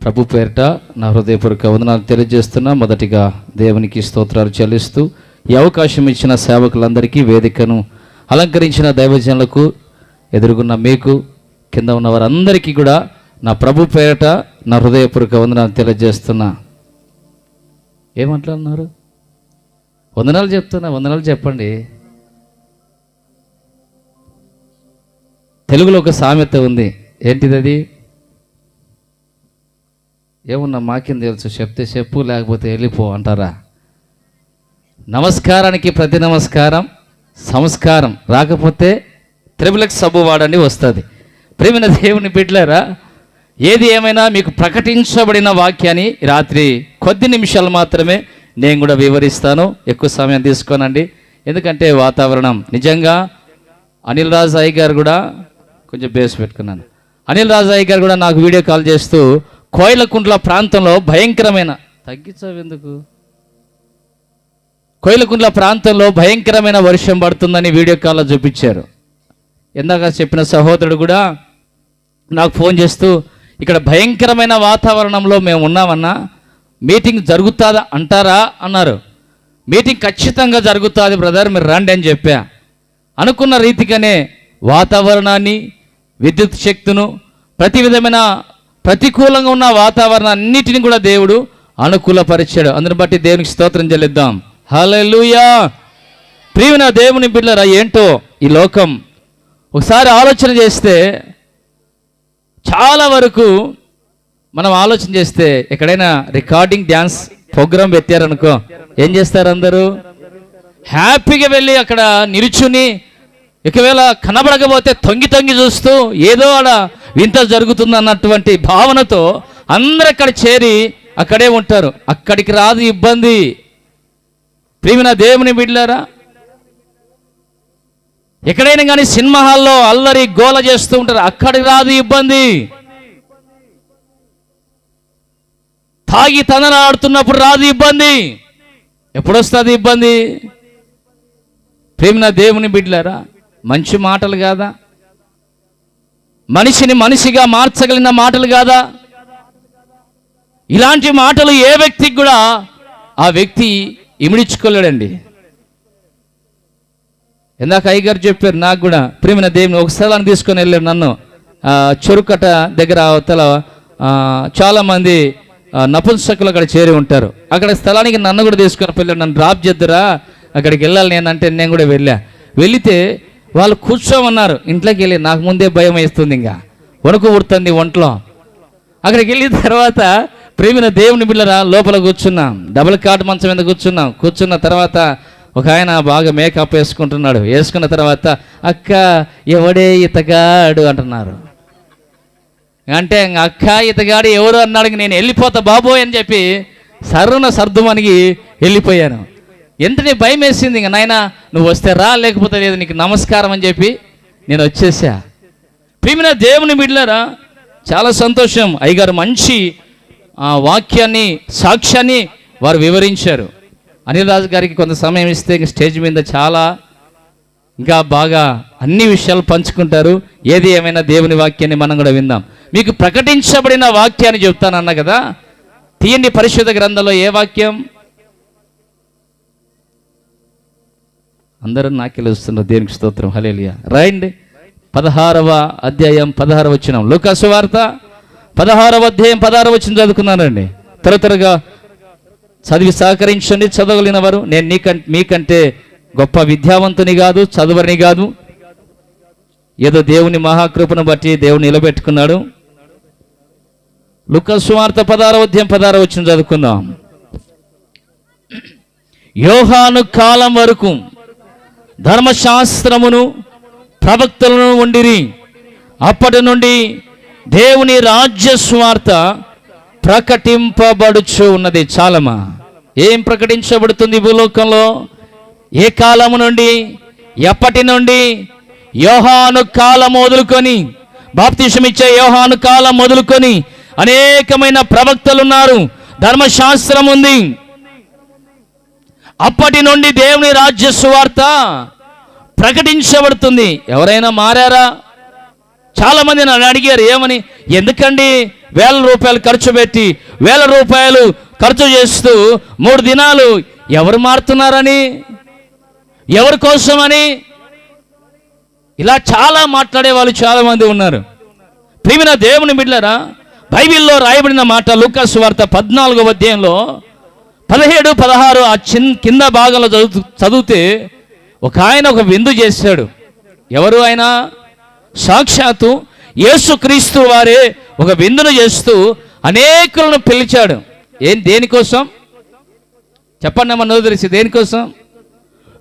ప్రభు పేరిట నా హృదయపూర్వక వందనాలు తెలియజేస్తున్నా. మొదటిగా దేవునికి స్తోత్రాలు చెల్లిస్తూ ఈ అవకాశం ఇచ్చిన సేవకులందరికీ, వేదికను అలంకరించిన దైవజనులకు, ఎదురుగున్న మీకు, కింద ఉన్న వారందరికీ కూడా నా ప్రభు పేరిట నా హృదయపూర్వక వందనాలు తెలియజేస్తున్నా. ఏమంటున్నారు? వందనాలు చెప్తున్నా, వందనాలు చెప్పండి. తెలుగులో ఒక సామెత ఉంది. ఏంటిది అది? ఏమున్నా మాకేం తెలుసు, చెప్తే చెప్పు, లేకపోతే వెళ్ళిపో అంటారా? నమస్కారానికి ప్రతి నమస్కారం సంస్కారం, రాకపోతే త్రిబులకి సబ్బు వాడండి వస్తుంది. ప్రేమైన దేవుని బిడ్డలారా, ఏది ఏమైనా మీకు ప్రకటించబడిన వాక్యాన్ని రాత్రి కొద్ది నిమిషాలు మాత్రమే నేను కూడా వివరిస్తాను. ఎక్కువ సమయం తీసుకోనండి, ఎందుకంటే వాతావరణం నిజంగా అనిల్ రాజ్ అయ్య గారు కూడా కొంచెం బేస్ పెట్టుకున్నాను. అనిల్ రాజ్ అయ్య గారు కూడా నాకు వీడియో కాల్ చేస్తూ కోయిలకుంట్ల ప్రాంతంలో భయంకరమైన తగ్గించవెందుకు కోయిలకుంట్ల ప్రాంతంలో భయంకరమైన వర్షం పడుతుందని వీడియో కాల్లో చూపించారు. ఇందాక చెప్పిన సహోదరుడు కూడా నాకు ఫోన్ చేస్తూ ఇక్కడ భయంకరమైన వాతావరణంలో మేము ఉన్నామన్నా, మీటింగ్ జరుగుతుందా అంటారా అన్నారు. మీటింగ్ ఖచ్చితంగా జరుగుతుంది బ్రదర్, మీరు రండి అని చెప్పా. అనుకున్న రీతిగానే వాతావరణాన్ని, విద్యుత్ శక్తును, ప్రతి విధమైన ప్రతికూలంగా ఉన్న వాతావరణాన్నిటిని కూడా దేవుడు అనుకూలపరిచాడు. అందుని బట్టి దేవునికి స్తోత్రం చెల్లిద్దాం. హల్లెలూయా. ప్రియమైన దేవుని బిడ్డలారా, ఏంటో ఈ లోకం ఒకసారి ఆలోచన చేస్తే, చాలా వరకు మనం ఆలోచన చేస్తే, ఎక్కడైనా రికార్డింగ్ డ్యాన్స్ ప్రోగ్రామ్ పెట్టారనుకో, ఏం చేస్తారు? అందరూ హ్యాపీగా వెళ్ళి అక్కడ నిలుచుని, ఒకవేళ కనబడకపోతే తొంగి తొంగి చూస్తూ ఏదో ఆడ వింత జరుగుతుంది అన్నటువంటి భావనతో అందరూ అక్కడ చేరి అక్కడే ఉంటారు. అక్కడికి రాదు ఇబ్బంది. ప్రియమైన దేవుని బిడ్డలారా, ఎక్కడైనా కానీ సినిమా హాల్లో అల్లరి గోల చేస్తూ ఉంటారు, అక్కడికి రాదు ఇబ్బంది. తాగి తనలాడుతున్నప్పుడు రాదు ఇబ్బంది. ఎప్పుడొస్తుంది ఇబ్బంది? ప్రియమైన దేవుని బిడ్డలారా, మంచి మాటలు కాదా? మనిషిని మనిషిగా మార్చగలిగిన మాటలు కాదా? ఇలాంటి మాటలు ఏ వ్యక్తికి కూడా ఆ వ్యక్తి ఇమిడించుకోలేడండి. ఇందాక అయ్యగారు చెప్పారు నాకు కూడా, ప్రియమైన దేవుని ఒక స్థలాన్ని తీసుకొని వెళ్ళారు నన్ను. చెరుకట దగ్గర అవతల చాలామంది నపుంసకులు అక్కడ చేరి ఉంటారు. అక్కడ స్థలానికి నన్ను కూడా తీసుకొని వెళ్ళారు. నన్ను డ్రాప్ చేద్దురా, అక్కడికి వెళ్ళాలి నేనంటే నేను కూడా వెళితే వాళ్ళు కూర్చోమన్నారు. ఇంట్లోకి వెళ్ళి నాకు ముందే భయం వేస్తుంది, ఇంకా వణుకు పుడుతుంది ఒంట్లో. అక్కడికి వెళ్ళిన తర్వాత ప్రేమిన దేవుని బిళ్ళరా లోపల కూర్చున్నాం, డబుల్ కాట్ మంచం మీద కూర్చున్న తర్వాత ఒక ఆయన బాగా మేకప్ వేసుకుంటున్నాడు. వేసుకున్న తర్వాత అక్క ఎవడే ఇతగాడు అంటున్నారు. అంటే అక్క ఇతగాడు ఎవరు అన్నాడు. నేను వెళ్ళిపోతా బాబోయ్ అని చెప్పి సర్దుమనికి వెళ్ళిపోయాను. ఎంతనే భయం వేసింది. ఇంక నాయన నువ్వు వస్తే రా, లేకపోతే లేదు, నీకు నమస్కారం అని చెప్పి నేను వచ్చేసా. ప్రియమైన దేవుని బిడ్డలారా, చాలా సంతోషం. అయ్యగారు మంచి వాక్యాన్ని, సాక్ష్యాన్ని వారు వివరించారు. అనిల్ రాజు గారికి కొంత సమయం ఇస్తే స్టేజ్ మీద చాలా ఇంకా బాగా అన్ని విషయాలు పంచుకుంటారు. ఏది ఏమైనా దేవుని వాక్యాన్ని మనం కూడా విందాం. మీకు ప్రకటించబడిన వాక్యాన్ని చెప్తానన్నా కదా, తీయండి పరిశుద్ధ గ్రంథంలో ఏ వాక్యం? అందరూ నాకే వస్తున్నారు. దేవునికి స్తోత్రం. హల్లెలూయా. రాయండి. 16వ అధ్యాయం 16వ వచనం. లూకా సువార్త 16వ అధ్యాయం 16వ వచనం చదువుకున్నానండి. త్వరగా చదివి సహకరించండి చదవగలిగిన వారు. నేను మీకంటే గొప్ప విద్యావంతుని కాదు, చదువని కాదు. ఏదో దేవుని మహాకృపను బట్టి దేవుని నిలబెట్టుకున్నాడు. లూకా సువార్త 16వ అధ్యాయం 16వ వచనం చదువుకుందాం. యోహాను కాలం వరకు ధర్మశాస్త్రమును ప్రవక్తలను ఉండిరి. అప్పటి నుండి దేవుని రాజ్య సువార్త ప్రకటింపబడుచు ఉన్నది. చాలమా? ఏం ప్రకటించబడుతుంది భూలోకంలో? ఏ కాలము నుండి, ఎప్పటి నుండి? యోహాను కాలం మొదలుకొని, బాప్తిసం ఇచ్చే యోహాను కాలం మొదలుకొని అనేకమైన ప్రవక్తలు ఉన్నారు, ధర్మశాస్త్రం ఉంది. అప్పటి నుండి దేవుని రాజ్య సువార్త ప్రకటించబడుతుంది. ఎవరైనా మారారా? చాలా మంది నన్ను అడిగారు, ఏమని, ఎందుకండి ₹1000 ఖర్చు పెట్టి ₹1000 ఖర్చు చేస్తూ 3 దినాలు ఎవరు మారుతున్నారని, ఎవరి కోసమని, ఇలా చాలా మాట్లాడే వాళ్ళు చాలా మంది ఉన్నారు. ప్రియమైన దేవుని బిడ్డలారా, బైబిల్లో రాయబడిన మాట లూకా సువార్త 14వ అధ్యాయంలో 17, 16 ఆ కింద భాగంలో చదివితే ఒక ఆయన ఒక విందు చేశాడు. ఎవరు ఆయన? సాక్షాత్తు యేసుక్రీస్తు వారే ఒక విందును చేస్తూ అనేకులను పిలిచాడు. దేనికోసం చెప్పండి అమ్మ, నోరు తెరిచి, దేనికోసం?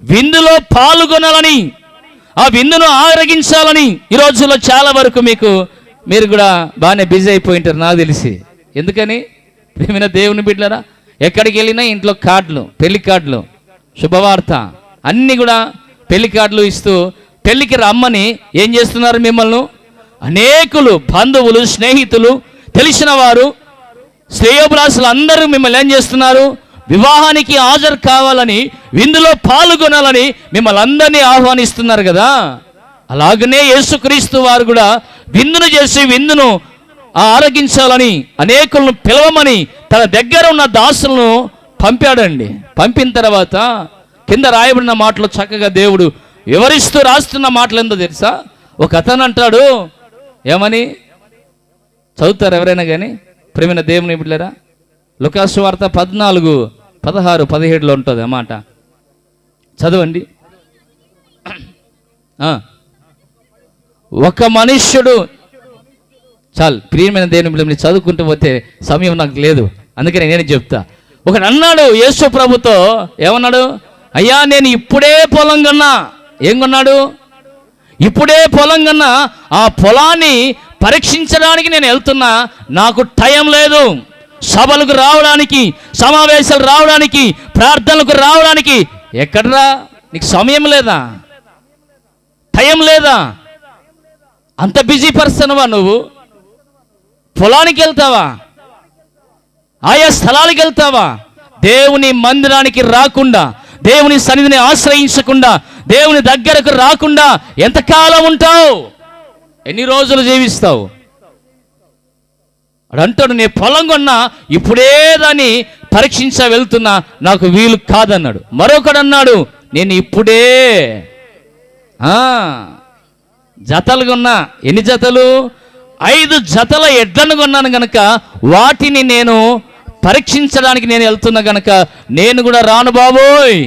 విందులో పాల్గొనాలని, ఆ విందును ఆరగించాలని. ఈ రోజుల్లో చాలా వరకు మీరు కూడా బాగానే బిజీ అయిపోయి ఉంటారు నాకు తెలిసి. ఎందుకని? ప్రియమైన దేవుని బిడ్డలారా, ఎక్కడికి వెళ్ళినా ఇంట్లో కార్డులు, పెళ్లి కార్డులు, శుభవార్త అన్నీ కూడా పెళ్లి కార్డులు ఇస్తూ పెళ్లికి రమ్మని ఏం చేస్తున్నారు మిమ్మల్ని? అనేకులు బంధువులు, స్నేహితులు, తెలిసిన వారు, శ్రేయోభిలాషులు అందరూ మిమ్మల్ని ఏం చేస్తున్నారు? వివాహానికి హాజరు కావాలని, విందులో పాల్గొనాలని మిమ్మల్ని అందరినీ ఆహ్వానిస్తున్నారు కదా. అలాగనే యేసుక్రీస్తు వారు కూడా విందును చేసి విందును ఆరగించాలని, అనేకులను పిలవమని తన దగ్గర ఉన్న దాసులను పంపాడండి. పంపిన తర్వాత కింద రాయబడిన మాటలు చక్కగా దేవుడు వివరిస్తూ రాస్తున్న మాటలు ఏందో తెలుసా? ఒక అతను అంటాడు, ఏమని చదువుతారు ఎవరైనా కానీ? ప్రియమైన దేవుని బిడ్డలారా, లూకా సువార్త 14, 16, 17లో ఉంటుంది అన్నమాట. చదవండి. ఒక మనుష్యుడు, చాలు ప్రియమైన దేవుని బిడ్డలు, చదువుకుంటూ పోతే సమయం నాకు లేదు, అందుకని నేను చెప్తా. ఒకడు అన్నాడు యేసు ప్రభుతో, ఏమన్నాడు? అయ్యా, నేను ఇప్పుడే పొలం కన్నా. ఏం కొన్నాడు? ఇప్పుడే పొలం కన్నా. ఆ పొలాన్ని పరీక్షించడానికి నేను వెళ్తున్నా, నాకు టైం లేదు. సభలకు రావడానికి, సమావేశాలు రావడానికి, ప్రార్థనలకు రావడానికి. ఎక్కడరా? నీకు సమయం లేదా? టైం లేదా? అంత బిజీ పర్సన్వా నువ్వు? పొలానికి వెళ్తావా? ఆయా స్థలాలకు వెళ్తావా? దేవుని మందిరానికి రాకుండా, దేవుని సన్నిధిని ఆశ్రయించకుండా, దేవుని దగ్గరకు రాకుండా ఎంతకాలం ఉంటావు? ఎన్ని రోజులు జీవిస్తావు? అంటాడు, నేను పొలం కొన్నా, ఇప్పుడే దాన్ని పరీక్షించ వెళ్తున్నా, నాకు వీలు కాదన్నాడు. మరొకడు అన్నాడు, నేను ఇప్పుడే జతలు కొన్నా. ఎన్ని జతలు? 5 జతల ఎడ్లను కొన్నాను గనక వాటిని నేను పరీక్షించడానికి నేను వెళ్తున్నా గనక నేను కూడా రాను బాబోయ్.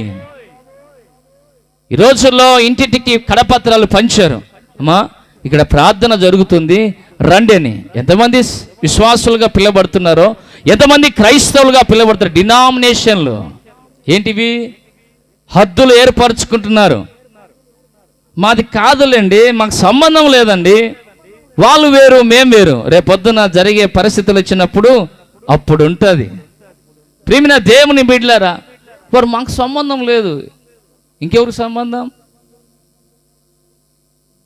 ఈ రోజుల్లో ఇంటింటికి కడపత్రాలు పంచారు. అమ్మా, ఇక్కడ ప్రార్థన జరుగుతుంది రండి అని. ఎంతమంది విశ్వాసులుగా పిలువబడుతున్నారో, ఎంతమంది క్రైస్తవులుగా పిలువబడుతున్నారు. డినామినేషన్లు ఏంటివి? హద్దులు ఏర్పరచుకుంటున్నారు. మాది కాదులేండి, మాకు సంబంధం లేదండి, వాళ్ళు వేరు మేం వేరు. రేపొద్దున జరిగే పరిస్థితులు వచ్చినప్పుడు అప్పుడు ఉంటుంది. ప్రియమైన దేవుని బిడ్డలారా, వారు మాకు సంబంధం లేదు, ఇంకెవరికి సంబంధం?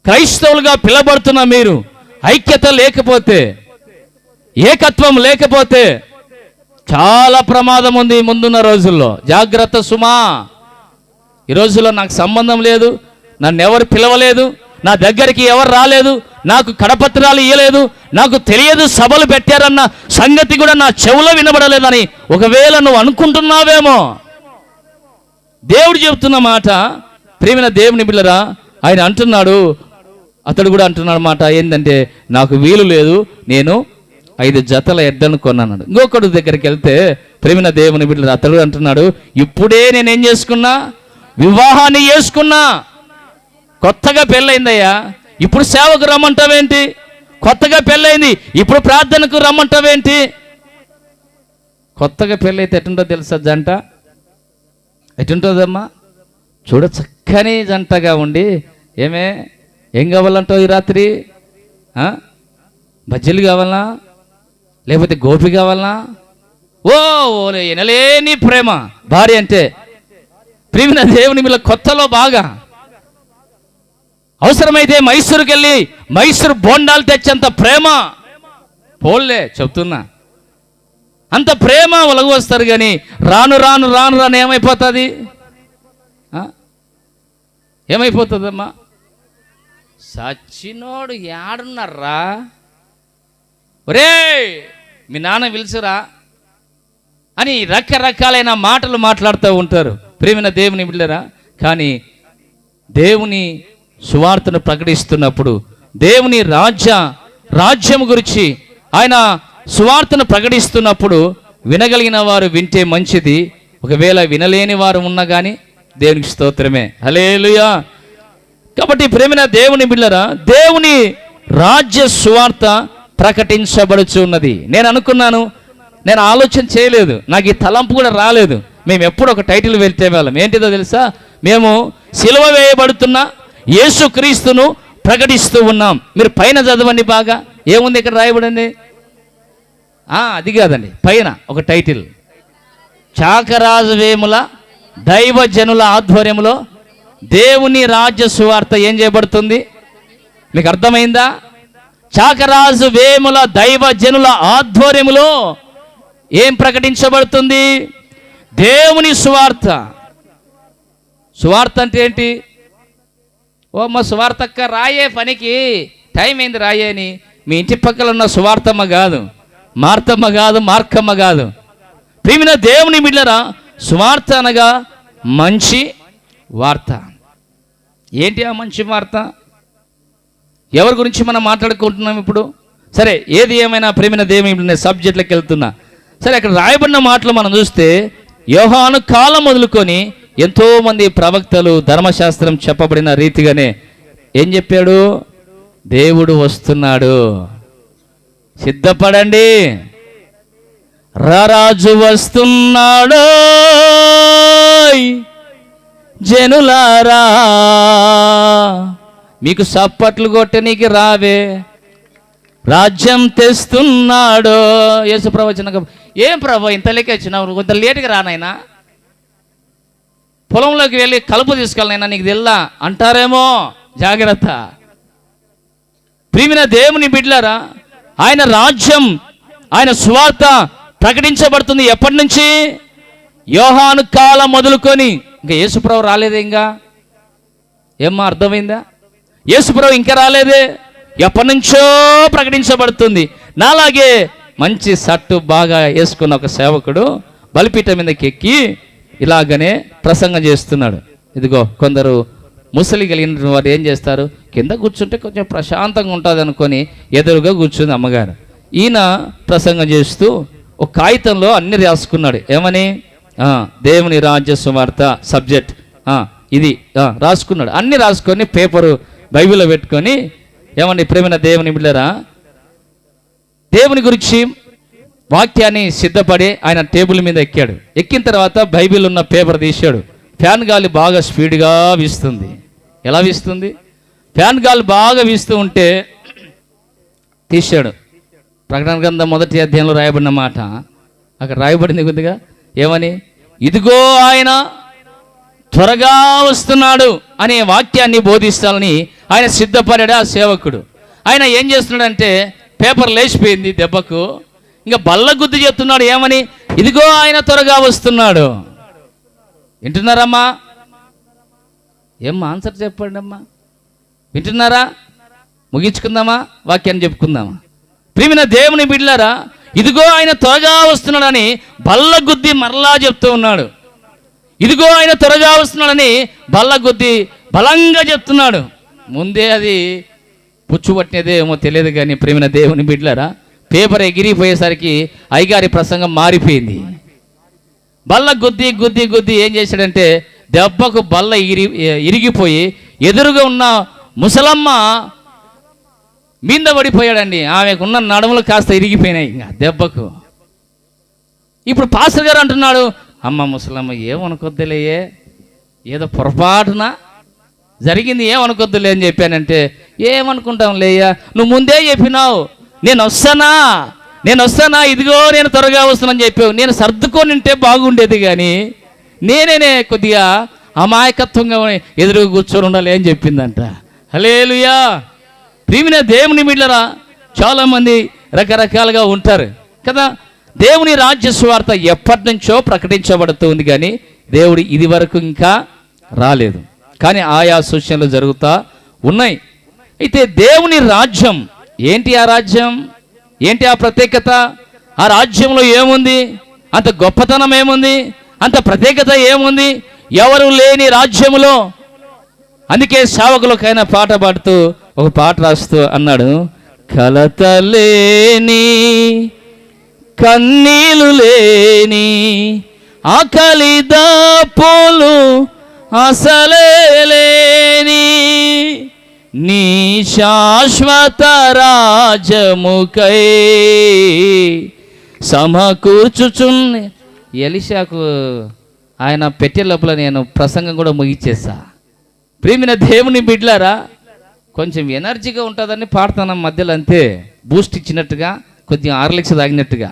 క్రైస్తవులుగా పిలబడుతున్న మీరు ఐక్యత లేకపోతే, ఏకత్వం లేకపోతే చాలా ప్రమాదం ఉంది ముందున్న రోజుల్లో. జాగ్రత్త సుమా. ఈ రోజుల్లో నాకు సంబంధం లేదు, నన్ను ఎవరు పిలవలేదు, నా దగ్గరికి ఎవరు రాలేదు, నాకు కడపత్రాలు ఇవ్వలేదు, నాకు తెలియదు సభలు పెట్టారన్న సంగతి కూడా నా చెవులో వినబడలేదని ఒకవేళ నువ్వు అనుకుంటున్నావేమో. దేవుడు చెబుతున్న మాట, ప్రియమైన దేవుని బిడ్డలారా, ఆయన అంటున్నాడు, అతడు కూడా అంటున్నాడు మాట ఏంటంటే, నాకు వీలు లేదు, నేను 5 జతల ఎడ్లను కొన్నాడు. ఇంకొకటి దగ్గరికి వెళ్తే, ప్రియమైన దేవుని బిడ్డలారా, అతడు అంటున్నాడు, ఇప్పుడే నేనేం చేసుకున్నా? వివాహాన్ని చేసుకున్నా. కొత్తగా పెళ్ళయిందయ్యా, ఇప్పుడు సేవకు రమ్మంటావేంటి? కొత్తగా పెళ్ళయింది, ఇప్పుడు ప్రార్థనకు రమ్మంటావేంటి? కొత్తగా పెళ్ళైతే ఎటుంటో తెలుసా జంట? ఎటుంటుందమ్మా? చూడ చక్కని జంటగా ఉండి, ఏం కావాలంటావు ఈ రాత్రి? బజ్జీలు కావాలనా, లేకపోతే గోపి కావాలనా? ఓ ఎనలేని ప్రేమ భార్య అంటే. ప్రియమైన దేవుని మీద కొత్తలో బాగా అవసరమైతే మైసూరుకి వెళ్ళి మైసూరు బోండాలు తెచ్చేంత ప్రేమ. పోలే చెప్తున్నా, అంత ప్రేమ ఒలగు వస్తారు. కానీ రాను రాను రాను రాను ఏమైపోతుంది? ఏమైపోతుందమ్మా? సచ్చినోడు యాడున్నారా, ఒరే మీ నాన్న పిలుచురా అని రకరకాలైన మాటలు మాట్లాడుతూ ఉంటారు ప్రియమైన దేవుని బిడ్డలారా. కానీ దేవుని సువార్తను ప్రకటిస్తున్నప్పుడు, దేవుని రాజ్యం గురించి ఆయన సువార్తను ప్రకటిస్తున్నప్పుడు వినగలిగిన వారు వింటే మంచిది. ఒకవేళ వినలేని వారు ఉన్నా కానీ దేవునికి స్తోత్రమే, హల్లెలూయా. కాబట్టి ప్రియమైన దేవుని బిడ్డలారా, దేవుని రాజ్య సువార్త ప్రకటించబడుచున్నది. నేను అనుకున్నాను, నేను ఆలోచన చేయలేదు, నాకు ఈ తలంపు కూడా రాలేదు. మేము ఎప్పుడు ఒక టైటిల్ వెళ్తే వాళ్ళం, ఏంటిదో తెలుసా? మేము సిలువ వేయబడుతున్న యేసుక్రీస్తును ప్రకటిస్తూ ఉన్నాం. మీరు పైన చదవండి బాగా, ఏముంది ఇక్కడ రాయబడింది? అది కాదండి, పైన ఒక టైటిల్, చాకరాజు వేముల దైవజనుల ఆధ్వర్యంలో దేవుని రాజ్య సువార్త ఏం చేయబడుతుంది? మీకు అర్థమైందా? చాకరాజు వేముల దైవజనుల ఆధ్వర్యంలో ఏం ప్రకటించబడుతుంది? దేవుని సువార్త. సువార్త అంటే ఏంటి? ఓ మా సువార్తక్క రాయే పనికి టైం అయింది రాయే అని. మీ ఇంటి పక్కల ఉన్న సువార్తమ్మ కాదు, మార్తమ్మ కాదు, మార్కమ్మ కాదు. ప్రియమైన దేవుని బిడ్డలారా, సువార్త అనగా మంచి వార్త. ఏంటి ఆ మంచి వార్త? ఎవరి గురించి మనం మాట్లాడుకుంటున్నాం ఇప్పుడు? సరే, ఏది ఏమైనా ప్రియమైన దేవుని సబ్జెక్ట్లకు వెళ్తున్నా. సరే, అక్కడ రాయబడిన మాటలు మనం చూస్తే, యోహాను కాలం మొదలుకొని ఎంతోమంది ప్రవక్తలు ధర్మశాస్త్రం చెప్పబడిన రీతిగానే ఏం చెప్పాడు? దేవుడు వస్తున్నాడు, సిద్ధపడండి, రారాజు వస్తున్నాడు, జనులారా మీకు సప్పట్లు కొట్టనీకి రావే, రాజ్యం తెస్తున్నాడు. యేసు ప్రవచన, ఏం ప్రభు ఇంత లేక వచ్చినావు, కొంత లేటుగా రానైనా, పొలంలోకి వెళ్ళి కలుపు తీసుకెళ్ళనైనా, నీకు తెల్లా అంటారేమో, జాగ్రత్త. ప్రియమైన దేవుని బిడ్డలారా, ఆయన రాజ్యం, ఆయన సువార్త ప్రకటించబడుతుంది. ఎప్పటి నుంచి? యోహాను కాలం మొదలుకొని. ఇంకా యేసుప్రభు రాలేదే, ఇంకా ఏమ్మా అర్థమైందా? యేసుప్రభు ఇంకా రాలేదే, ఎప్పటి నుంచో ప్రకటించబడుతుంది. నాలాగే మంచి షర్టు బాగా వేసుకున్న ఒక సేవకుడు బలిపీఠం మీదకి ఎక్కి ఇలాగనే ప్రసంగం చేస్తున్నాడు. ఇదిగో కొందరు ముసలి కలిగిన వారు ఏం చేస్తారు, కింద కూర్చుంటే కొంచెం ప్రశాంతంగా ఉంటుంది అనుకొని ఎదురుగా కూర్చుంది అమ్మగారు. ఈయన ప్రసంగం చేస్తూ ఒక కాగితంలో అన్ని రాసుకున్నాడు. ఏమని? దేవుని రాజ్య సువార్త సబ్జెక్ట్ ఇది రాసుకున్నాడు. అన్ని రాసుకొని పేపరు బైబిల్లో పెట్టుకొని, ఏమండి ప్రేమైన దేవుని బిడ్డలారా, దేవుని గురించి వాక్యాన్ని సిద్ధపడి ఆయన టేబుల్ మీద ఎక్కాడు. ఎక్కిన తర్వాత బైబిల్ ఉన్న పేపర్ తీశాడు. ఫ్యాన్ గాలి బాగా స్పీడ్గా వీస్తుంది. ఎలా వీస్తుంది? ఫ్యాన్ గాలి బాగా వీస్తూ ఉంటే తీశాడు. ప్రకటన గ్రంథం 1వ అధ్యాయంలో రాయబడిన మాట అక్కడ రాయబడింది కొద్దిగా. ఏమని? ఇదిగో ఆయన త్వరగా వస్తున్నాడు అనే వాక్యాన్ని బోధిస్తానని ఆయన సిద్ధపడాడు ఆ సేవకుడు. ఆయన ఏం చేస్తున్నాడంటే, పేపర్ లేచిపోయింది దెబ్బకు, ఇంకా బల్ల గుద్ది చెప్తున్నాడు. ఏమని? ఇదిగో ఆయన త్వరగా వస్తున్నాడు. వింటున్నారమ్మా? ఏమ్మా ఆన్సర్ చెప్పండి అమ్మా, వింటున్నారా? ముగించుకుందామా, వాక్యాన్ని చెప్పుకుందామా? ప్రియమైన దేవుని బిడ్డలారా, ఇదిగో ఆయన త్వరగా వస్తున్నాడని బల్ల గుద్ది మరలా చెప్తూ ఉన్నాడు. ఇదిగో ఆయన త్వరగా వస్తున్నాడని బల్ల గుద్ది బలంగా చెప్తున్నాడు. ముందే అది పుచ్చుపట్టినదే ఏమో తెలియదు కానీ ప్రియమైన దేవుని బిడ్డలారా, పేపర్ ఎగిరిపోయేసరికి అయ్యగారి ప్రసంగం మారిపోయింది. బల్ల గుద్ది గుద్ది గుద్ది ఏం చేశాడంటే, దెబ్బకు బల్ల ఇరిగిపోయి ఎదురుగా ఉన్న ముసలమ్మ మీద పడిపోయాడండి. ఆమెకున్న నడుములు కాస్త ఇరిగిపోయినాయి ఇంకా దెబ్బకు. ఇప్పుడు పాస్టర్ గారు అంటున్నాడు, అమ్మ ముసలమ్మ ఏమనుకొద్దులేయే, ఏదో పొరపాటున జరిగింది, ఏమనుకొద్దులే అని చెప్పానంటే, ఏమనుకుంటాం లేయ్యా, నువ్వు ముందే చెప్పినావు నేను వస్తానా, ఇదిగో నేను త్వరగా వస్తానని చెప్పావు. నేను సర్దుకొని ఉంటే బాగుండేది, కానీ నేనే కొద్దిగా అమాయకత్వంగా ఎదురుగా కూర్చొని ఉండాలి అని చెప్పిందంట. హల్లెలూయా. ప్రియమైన దేవుని బిడ్డలారా, చాలామంది రకరకాలుగా ఉంటారు కదా. దేవుని రాజ్య సువార్త ఎప్పటి నుంచో ప్రకటించబడుతుంది, కానీ దేవుడు ఇది వరకు ఇంకా రాలేదు. కానీ ఆయా సూచనలు జరుగుతూ ఉన్నాయి. అయితే దేవుని రాజ్యం ఏంటి? ఆ రాజ్యం ఏంటి? ఆ ప్రత్యేకత? ఆ రాజ్యంలో ఏముంది? అంత గొప్పతనం ఏముంది? అంత ప్రత్యేకత ఏముంది? ఎవరు లేని రాజ్యములో. అందుకే సేవకులకైనా పాట పాడుతూ ఒక పాట రాస్తూ అన్నాడు, కలతలేని కన్నీలు లేని ఆకలి దాపులు అసలే లేని నీ శాశ్వత రాజముకై సమకూర్చుచున్న. ఎలీషాకు ఆయన పెట్టే లోపల నేను ప్రసంగం కూడా ముగిచ్చేసా. ప్రియమైన దేవుని బిడ్డలారా, కొంచెం ఎనర్జీగా ఉంటుందని పాడుతాను మధ్యలో, అంతే, బూస్ట్ ఇచ్చినట్టుగా, కొద్దిగా హార్లిక్స్ తాగినట్టుగా.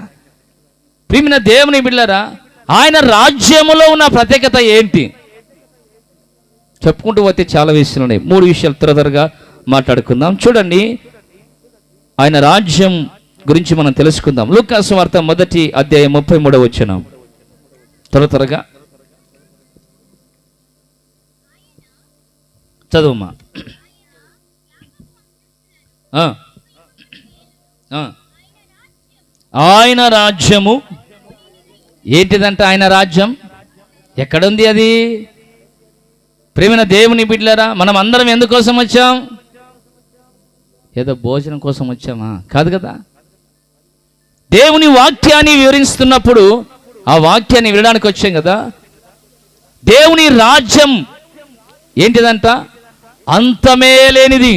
ప్రియమైన దేవుని బిడ్డలారా, ఆయన రాజ్యములో ఉన్న ప్రత్యేకత ఏంటి చెప్పుకుంటూ పోతే చాలా విషయాలు ఉన్నాయి. 3 విషయాలు త్వరగా మాట్లాడుకుందాం. చూడండి, ఆయన రాజ్యం గురించి మనం తెలుసుకుందాం. లూకా సువార్త 1వ అధ్యాయం 33వ వచనం. త్వరగా చదువుమా. ఆయన రాజ్యము ఏంటిదంట? ఆయన రాజ్యం ఎక్కడుంది? అది ప్రేమైన దేవుని బిడ్డలారా, మనం అందరం ఎందుకోసం వచ్చాం? ఏదో భోజనం కోసం వచ్చామా? కాదు కదా. దేవుని వాక్యాన్ని వివరిస్తున్నప్పుడు ఆ వాక్యాన్ని వినడానికి వచ్చాం కదా. దేవుని రాజ్యం ఏంటిదంట? అంతమే లేనిది.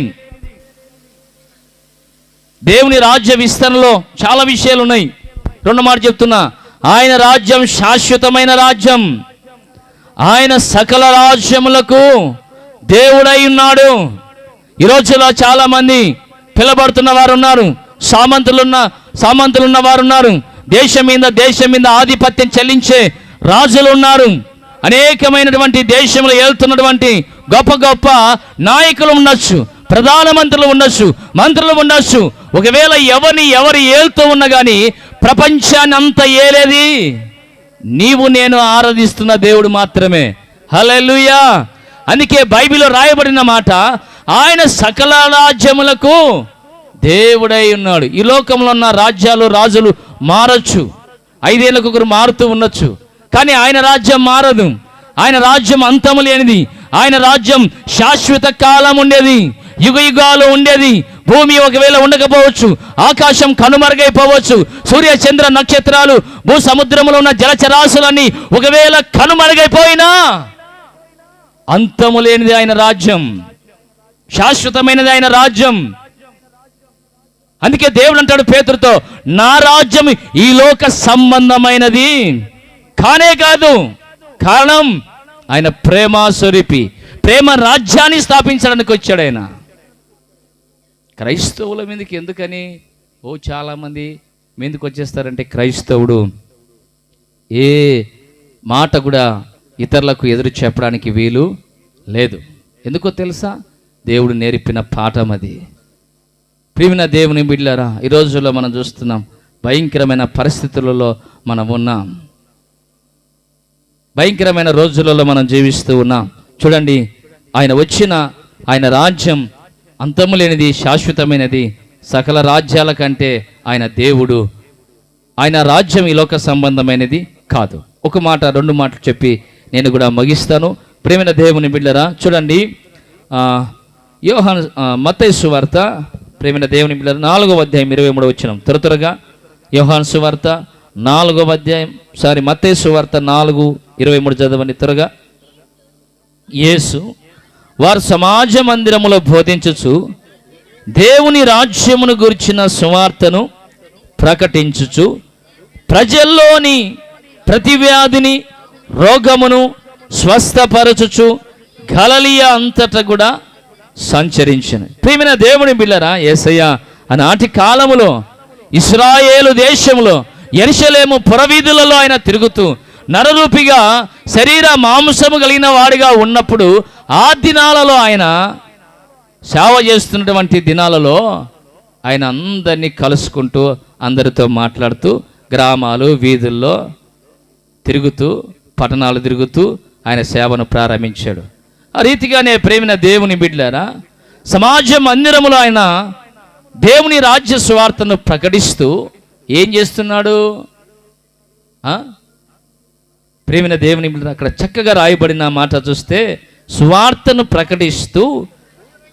దేవుని రాజ్య విస్తరణలో చాలా విషయాలు ఉన్నాయి. 2 మాట చెప్తున్నా, ఆయన రాజ్యం శాశ్వతమైన రాజ్యం. ఆయన సకల రాజ్యములకు దేవుడై ఉన్నాడు. ఈ రోజులో చాలా మంది పిలబడుతున్న వారు ఉన్నారు, సామంతులున్న వారు ఉన్నారు, దేశం మీద ఆధిపత్యం చెల్లించే రాజులు ఉన్నారు, అనేకమైనటువంటి దేశంలో వెళ్తున్నటువంటి గొప్ప గొప్ప నాయకులు ఉండొచ్చు, ప్రధానమంత్రులు ఉండొచ్చు, మంత్రులు ఉండొచ్చు. ఒకవేళ ఎవరు ఏళ్తూ ఉన్నా కానీ ప్రపంచాన్ని అంతా ఏలేది నీవు నేను ఆరాధిస్తున్న దేవుడు మాత్రమే. హల్లెలూయా. అందుకే బైబిల్లో రాయబడిన మాట, ఆయన సకల రాజ్యములకు దేవుడై ఉన్నాడు. ఈ లోకంలో ఉన్న రాజులు మారచ్చు, 5 ఏళ్ళకు ఒకరు మారుతూ ఉండొచ్చు, కానీ ఆయన రాజ్యం మారదు. ఆయన రాజ్యం అంతము లేనిది. ఆయన రాజ్యం శాశ్వత కాలం ఉండేది, యుగాలు ఉండేది. భూమి ఒకవేళ ఉండకపోవచ్చు, ఆకాశం కనుమరుగైపోవచ్చు, సూర్య చంద్ర నక్షత్రాలు, భూ సముద్రంలో ఉన్న జలచరాశులన్నీ ఒకవేళ కనుమరుగైపోయినా అంతము లేనిది ఆయన రాజ్యం, శాశ్వతమైనది ఆయన రాజ్యం. అందుకే దేవుడు అంటాడు పేతురుతో, నా రాజ్యం ఈ లోక సంబంధమైనది కానే కాదు. కారణం ఆయన ప్రేమ స్వరూపి, ప్రేమ రాజ్యాన్ని స్థాపించడానికి వచ్చాడు ఆయన. క్రైస్తవుల మీదకి ఎందుకని చాలామంది మీదకి వచ్చేస్తారంటే, క్రైస్తవుడు ఏ మాట కూడా ఇతరులకు ఎదురు చెప్పడానికి వీలు లేదు. ఎందుకో తెలుసా? దేవుడు నేర్పిన పాఠం అది. ప్రియమైన దేవుని బిడ్డలారా, ఈ రోజుల్లో మనం చూస్తున్నాం, భయంకరమైన పరిస్థితులలో మనం ఉన్నాం, భయంకరమైన రోజులలో మనం జీవిస్తూ ఉన్నాం. చూడండి, ఆయన రాజ్యం అంతము లేనిది, శాశ్వతమైనది, సకల రాజ్యాల కంటే ఆయన దేవుడు. ఆయన రాజ్యం ఈ లోక సంబంధమైనది కాదు. ఒక మాట 2 మాటలు చెప్పి నేను కూడా ముగిస్తాను. ప్రేమైన దేవుని బిడ్డలారా, చూడండి, మత్తయి సువార్త, ప్రేమైన దేవుని బిడ్డలారా, 4వ అధ్యాయం 23వ వచనం. త్వరగా యోహాను సువార్త 4వ అధ్యాయం, మత్తయి సువార్త 4:23 చదవండి త్వరగా. యేసు వారు సమాజ మందిరములో బోధించుచు దేవుని రాజ్యమును గురించిన సువార్తను ప్రకటించుచు ప్రజల్లోని ప్రతి వ్యాధిని రోగమును స్వస్థపరచుచు గలిలయ అంతటా కూడా సంచరించెను. ప్రియమైన దేవుని బిడ్డలారా, యేసయ్య ఆనాటి కాలములో ఇశ్రాయేలు దేశంలో యెరూషలేము పురవీధులలో ఆయన తిరుగుతూ నరరూపిగా శరీర మాంసము కలిగిన వాడిగా ఉన్నప్పుడు, ఆ దినాలలో ఆయన సేవ చేస్తున్నటువంటి దినాలలో ఆయన అందరినీ కలుసుకుంటూ, అందరితో మాట్లాడుతూ, గ్రామాలు వీధుల్లో తిరుగుతూ, పట్టణాలు తిరుగుతూ ఆయన సేవను ప్రారంభించాడు. ఆ రీతిగానే ప్రేమిన దేవుని బిడ్డలారా, సమాజ మందిరములో ఆయన దేవుని రాజ్య సువార్తను ప్రకటిస్తూ ఏం చేస్తున్నాడు? ప్రేమైన దేవుని అక్కడ చక్కగా రాయబడిన మాట చూస్తే, సువార్తను ప్రకటిస్తూ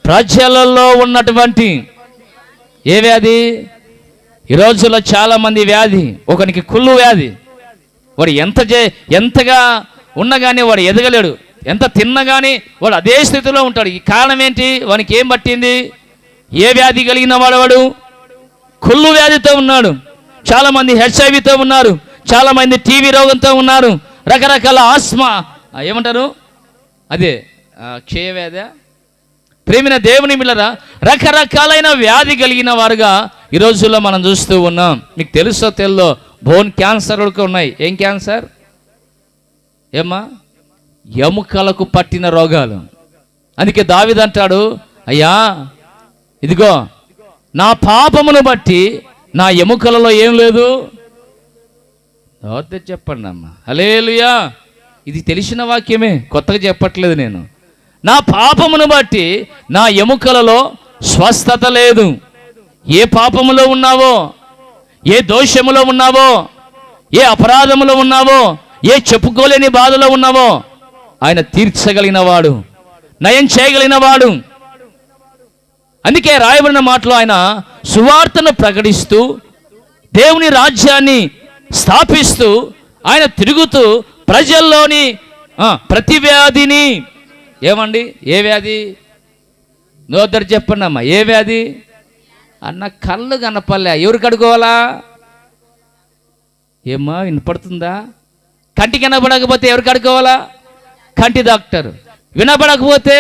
ప్రజలలో ఉన్నటువంటి ఏ వ్యాధి? ఈ రోజుల్లో చాలామంది వ్యాధి, ఒకనికి కుళ్ళు వ్యాధి. వాడు ఎంతగా ఉన్నా కానీ వాడు ఎదగలేడు, ఎంత తిన్నా కానీ వాడు అదే స్థితిలో ఉంటాడు. ఈ కారణం ఏంటి? వానికి ఏం పట్టింది? ఏ వ్యాధి కలిగిన వాడు? కుళ్ళు వ్యాధితో ఉన్నాడు. చాలామంది హెచ్ఐవితో ఉన్నారు, చాలామంది టీవీ రోగంతో ఉన్నారు, రకరకాల ఆస్మా, ఏమంటారు అదే క్షయవ్యాధి. ప్రేమైన దేవుని బిడ్డలారా, రకరకాలైన వ్యాధి కలిగిన వారుగా ఈ రోజుల్లో మనం చూస్తూ ఉన్నాం. మీకు తెలుసో తెల్లో బోన్ క్యాన్సర్ కూడా ఉన్నాయి. ఏం క్యాన్సర్? ఏమ్మా? ఎముకలకు పట్టిన రోగాలు. అందుకే దావీదు అంటాడు, అయ్యా ఇదిగో నా పాపమును బట్టి నా ఎముకలలో ఏం లేదు. ఎవరితో చెప్పండి అమ్మా, హల్లెలూయా. ఇది తెలిసిన వాక్యమే, కొత్తగా చెప్పట్లేదు నేను. నా పాపమును బట్టి నా ఎముకలలో స్వస్థత లేదు. ఏ పాపములో ఉన్నావో, ఏ దోషములో ఉన్నావో, ఏ అపరాధములో ఉన్నావో, ఏ చెప్పుకోలేని బాధలో ఉన్నావో ఆయన తీర్చగలిగిన వాడు, నయం చేయగలిగిన వాడు. అందుకే రాయబడిన మాటలో ఆయన సువార్తను ప్రకటిస్తూ దేవుని రాజ్యాన్ని స్థాపిస్తూ ఆయన తిరుగుతూ ప్రజల్లోని ప్రతి వ్యాధిని, ఏమండి ఏ వ్యాధి? నోదరు చెప్పండి అమ్మా, ఏ వ్యాధి అన్న? కళ్ళు కనపల్లే, ఎవరు కడుకోవాలా? ఏమ్మా వినపడుతుందా? కంటికి వినపడకపోతే ఎవరు కడుకోవాలా? కంటి డాక్టర్. వినపడకపోతే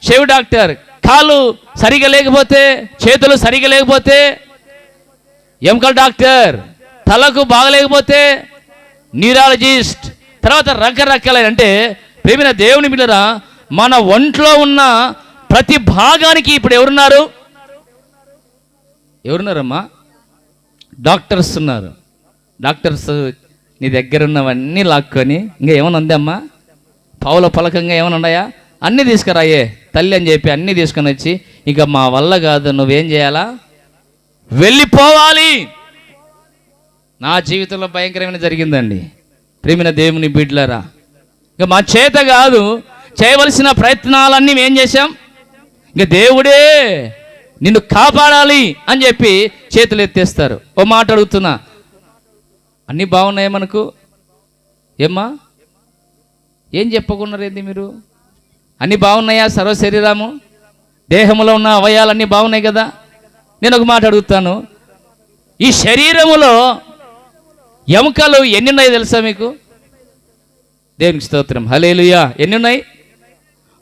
చెవి డాక్టర్. కాళ్ళు సరిగా లేకపోతే, చేతులు సరిగా లేకపోతే ఎముకల డాక్టర్. తలకు బాగలేకపోతే న్యూరాలజిస్ట్. తర్వాత రకరకాలైన, అంటే ప్రేమైన దేవుని బిడ్డలారా, మన ఒంట్లో ఉన్న ప్రతి భాగానికి ఇప్పుడు ఎవరున్నారమ్మా? డాక్టర్స్ ఉన్నారు. డాక్టర్స్ నీ దగ్గర ఉన్నవన్నీ లాక్కొని, ఇంకా ఏమైనా ఉందమ్మా? పావుల పలకంగా ఏమైనా ఉన్నాయా? అన్నీ తీసుకురాయే తల్లి అని చెప్పి అన్నీ తీసుకొని వచ్చి, ఇక మా వల్ల కాదు, నువ్వేం చేయాలా? వెళ్ళిపోవాలి. నా జీవితంలో భయంకరమైన జరిగిందండి ప్రేమైన దేవుని బిడ్డలారా. ఇక మా చేత కాదు, చేయవలసిన ప్రయత్నాలన్నీ ఏం చేశాం? ఇక దేవుడే నిన్ను కాపాడాలి అని చెప్పి చేతులు ఎత్తేస్తారు. ఓ మాట అడుగుతున్నా, అన్నీ బాగున్నాయా మనకు? ఏమ్మా ఏం చెప్పకున్నారు ఏంది మీరు? అన్నీ బాగున్నాయా? సర్వ శరీరము దేహంలో ఉన్న అవయాలన్నీ బాగున్నాయి కదా? నేను ఒక మాట అడుగుతాను, ఈ శరీరములో ఎముకలు ఎన్ని ఉన్నాయి తెలుసా మీకు? దేవునికి స్తోత్రం, హల్లెలూయా. ఎన్ని ఉన్నాయి?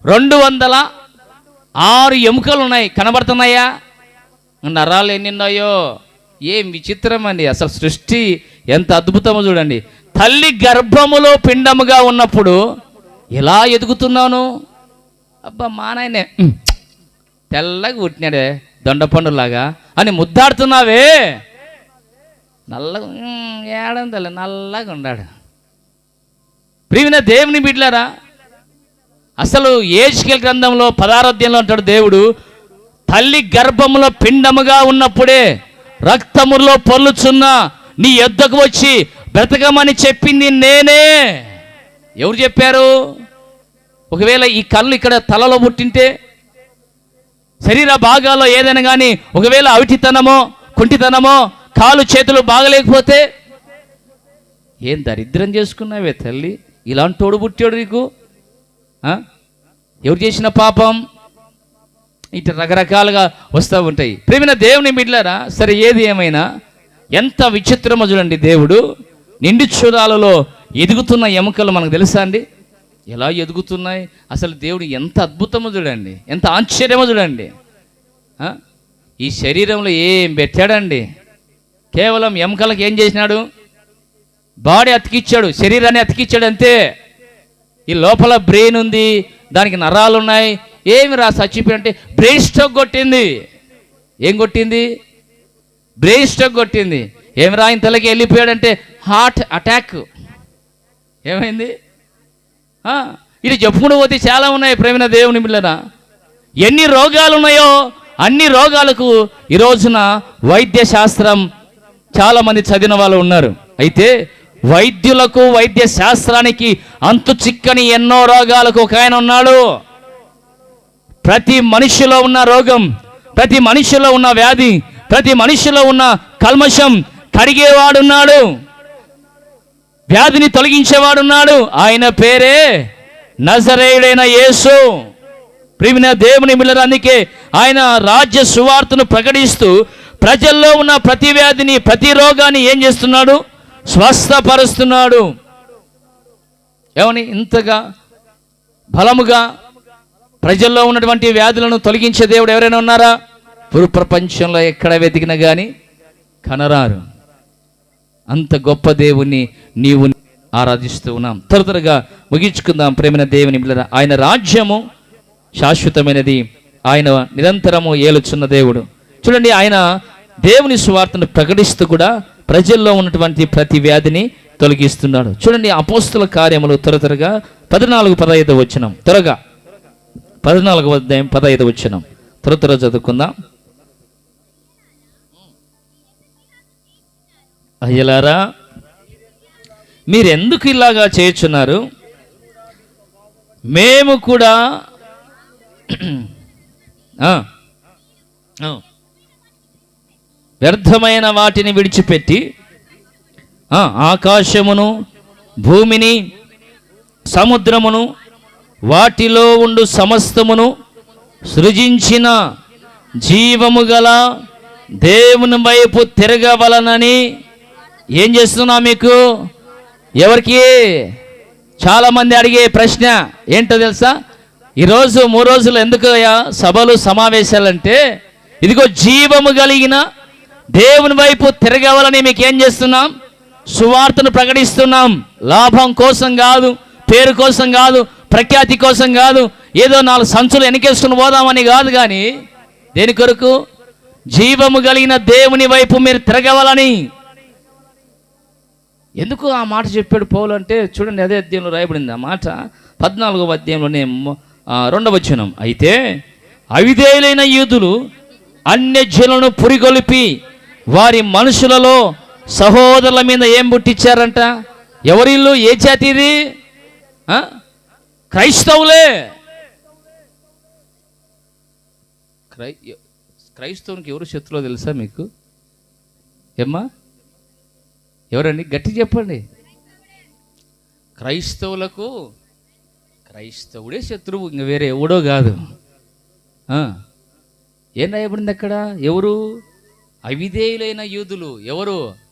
206 ఎముకలు ఉన్నాయి. కనబడుతున్నాయా? నరాలు ఎన్ని ఉన్నాయో? ఏం విచిత్రం అండి అసలు. సృష్టి ఎంత అద్భుతమో చూడండి. తల్లి గర్భములో పిండముగా ఉన్నప్పుడు ఎలా ఎదుగుతున్నాను? అబ్బా మా నాయనే తెల్లగా పుట్టినాడే దొండపండులాగా అని ముద్దాడుతున్నావే. నల్లగా ఏడంతలే నల్లగా ఉన్నాడు. ప్రియమైన దేవుని బిడ్డలారా, అసలు యెహెజ్కేలు గ్రంథంలో 16వ అధ్యాయంలో అంటాడు దేవుడు, తల్లి గర్భములో పిండముగా ఉన్నప్పుడే రక్తములో పొర్లుచున్న నీ యొద్దకు వచ్చి బ్రతకమని చెప్పింది నేనే. ఎవరు చెప్పారు? ఒకవేళ ఈ కళ్ళు ఇక్కడ తలలో పుట్టింటే, శరీర భాగాల్లో ఏదైనా కానీ ఒకవేళ అవిటితనమో కుంటితనమో కాలు చేతులు బాగలేకపోతే, ఏం దరిద్రం చేసుకున్నావే తల్లి, ఇలాంటి తోడు పుట్టాడు నీకు. ఎవరు చేసిన పాపం? ఇటు రకరకాలుగా వస్తూ ఉంటాయి. ప్రేమైన దేవుని బిడ్డలారా, సరే ఏది ఏమైనా ఎంత విచిత్రమో చూడండి. దేవుడు నిండు చూడాలలో ఎదుగుతున్న ఎముకలు మనకు తెలుసా అండి? ఎలా ఎదుగుతున్నాయి అసలు? దేవుడు ఎంత అద్భుతమో చూడండి, ఎంత ఆశ్చర్యమో చూడండి. ఈ శరీరంలో ఏం పెట్టాడండి? కేవలం ఎముకలకు ఏం చేసినాడు? బాడీ అతికిచ్చాడు, శరీరాన్ని అతికిచ్చాడు అంతే. ఈ లోపల బ్రెయిన్ ఉంది, దానికి నరాలు ఉన్నాయి. ఏమి రా చచ్చిపోయి అంటే బ్రెయిన్ స్ట్రోక్ కొట్టింది. ఏం కొట్టింది? బ్రెయిన్ స్ట్రోక్ కొట్టింది. ఏమి రా ఇంతలోకి వెళ్ళిపోయాడంటే హార్ట్ అటాక్. ఏమైంది? ఇది చెప్పుకుంటూ పోతే చాలా ఉన్నాయి ప్రేమైన దేవుని బిడ్డలారా. ఎన్ని రోగాలు ఉన్నాయో అన్ని రోగాలకు ఈ రోజున వైద్య శాస్త్రం చాలామంది చదివిన వాళ్ళు ఉన్నారు. అయితే వైద్యులకు వైద్య శాస్త్రానికి అంతు చిక్కని ఎన్నో రోగాలకు ఒక ఆయన ఉన్నాడు. ప్రతి మనిషిలో ఉన్న రోగం, ప్రతి మనిషిలో ఉన్న వ్యాధి, ప్రతి మనిషిలో ఉన్న కల్మషం కడిగేవాడున్నాడు, వ్యాధిని తొలగించేవాడున్నాడు. ఆయన పేరే నజరేయుడైన యేసు. ప్రియమైన దేవుని బిడ్డలారా, అందుకే ఆయన రాజ్య సువార్తను ప్రకటిస్తూ ప్రజల్లో ఉన్న ప్రతి వ్యాధిని, ప్రతి రోగాన్ని ఏం చేస్తున్నాడు? స్వస్థపరుస్తున్నాడు. ఏమని ఇంతగా బలముగా ప్రజల్లో ఉన్నటువంటి వ్యాధులను తొలగించే దేవుడు ఎవరైనా ఉన్నారా? ప్రపంచంలో ఎక్కడ వెతికినా కానీ కనరారు. అంత గొప్ప దేవుణ్ణి నీవు ఆరాధిస్తూ ఉన్నాం. త్వరగా ముగించుకుందాం. ప్రేమైన దేవుని బిడ్డలారా, ఆయన రాజ్యము శాశ్వతమైనది, ఆయన నిరంతరము ఏలుచున్న దేవుడు. చూడండి, ఆయన దేవుని సువార్తను ప్రకటిస్తూ కూడా ప్రజల్లో ఉన్నటువంటి ప్రతి వ్యాధిని తొలగిస్తున్నాడు. చూడండి, అపోస్తుల కార్యములు త్వరగా 14-15 వచనం, త్వరగా 14వ అధ్యాయం 15 వచనం త్వర చదువుకుందాం. అయ్యలారా, మీరెందుకు ఇలాగా చేయుచున్నారు? మేము కూడా వ్యర్థమైన వాటిని విడిచిపెట్టి ఆకాశమును, భూమిని, సముద్రమును, వాటిలో ఉండు సమస్తమును సృజించిన జీవము గల దేవుని వైపు తిరగవలనని ఏం చేస్తున్నా మీకు? ఎవరికి? చాలామంది అడిగే ప్రశ్న ఏంటో తెలుసా? ఈరోజు 3 రోజులు ఎందుకు సభలు సమావేశాలంటే, ఇదిగో జీవము కలిగిన దేవుని వైపు తిరగవాలని మీకు ఏం చేస్తున్నాం? సువార్తను ప్రకటిస్తున్నాం. లాభం కోసం కాదు, పేరు కోసం కాదు, ప్రఖ్యాతి కోసం కాదు, ఏదో 4 సంచులు వెనకేసుకుని పోదామని కాదు. కానీ దేని కొరకు? జీవము కలిగిన దేవుని వైపు మీరు తిరగవాలని. ఎందుకు ఆ మాట చెప్పాడు పౌలు అంటే, చూడండి, అదే అధ్యాయంలో రాయబడింది ఆ మాట. 14వ అధ్యాయంలోనే 2వ వచనం. అయితే అవిధేయులైన యూదులు అన్యజనులను పురిగొలిపి వారి మనుషులలో సహోదరుల మీద ఏం పుట్టించారంట? ఎవరిల్లు? ఏ జాతి ఇది? క్రైస్తవులే. క్రైస్తవునికి ఎవరు శత్రులో తెలుసా మీకు? ఏమ్మా, ఎవరండి? గట్టి చెప్పండి. క్రైస్తవులకు క్రైస్తవుడే శత్రువు, ఇంక వేరే ఎవడో కాదు. ఏం రాయబడింది అక్కడ? ఎవరు? అవిధేయులైన యూదులు.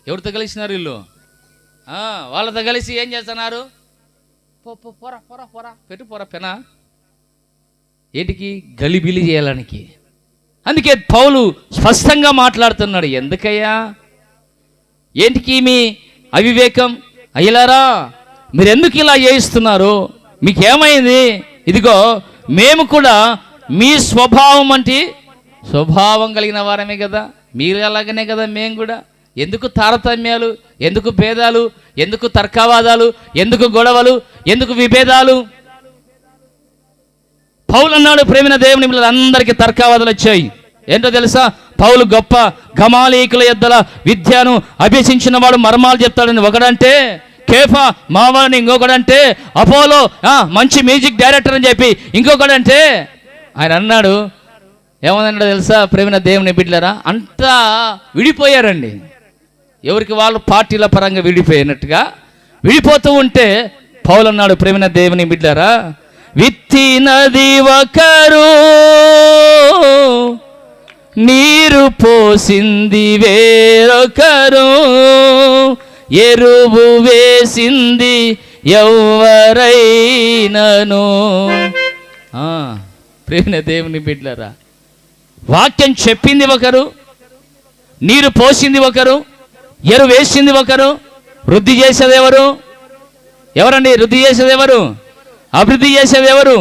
ఎవరితో కలిసినారు వీళ్ళు? వాళ్ళతో కలిసి ఏం చేస్తున్నారు? పొరా పొరా పొరా పెట్టు పొరా పెనా ఏంటికి? గలిబిలి చేయాలనికి. అందుకే పౌలు స్పష్టంగా మాట్లాడుతున్నాడు. ఎందుకయ్యా? ఏంటికి మీ అవివేకం? అయ్యలారా, మీరు ఎందుకు ఇలా చేయిస్తున్నారు? మీకేమైంది? ఇదిగో మేము కూడా మీ స్వభావం అంటే స్వభావం కలిగిన వారమే కదా, మీరు అలాగనే కదా మేము కూడా. ఎందుకు తారతమ్యాలు? ఎందుకు భేదాలు? ఎందుకు తర్కవాదాలు? ఎందుకు గొడవలు? ఎందుకు విభేదాలు? పౌలు అన్నాడు, ప్రేమైన దేవుని పిల్లలందరికీ తర్కవాదాలు వచ్చాయి. ఏంటో తెలుసా? పౌలు గొప్ప గమాలీకుల యొద్దల విద్యను అభ్యసించిన వాడు మర్మాలు చెప్తాడని ఒకడంటే, కేఫా మావాడిని ఇంకొకడంటే, అపోలో మంచి మ్యూజిక్ డైరెక్టర్ అని చెప్పి ఇంకొకడంటే, ఆయన అన్నాడు, ఏమన్నాడో తెలుసా? ప్రేమైన దేవుని బిడ్డలారా, అంతా విడిపోయారండి. ఎవరికి వాళ్ళు పార్టీల పరంగా విడిపోయినట్టుగా విడిపోతూ ఉంటే పౌలు అన్నాడు, ప్రేమైన దేవుని బిడ్డలారా, విత్తినది ఒకరు, నీరు పోసింది వేరొకరు, ఎరువు వేసింది ఎవరైనను. ప్రేమైన దేవుని బిడ్డలారా, వాక్యం చెప్పింది ఒకరు, నీరు పోసింది ఒకరు, ఎరువు వేసింది ఒకరు. వృద్ధి చేసేది ఎవరు? ఎవరండి వృద్ధి చేసేది ఎవరు? అభివృద్ధి చేసేది ఎవరు?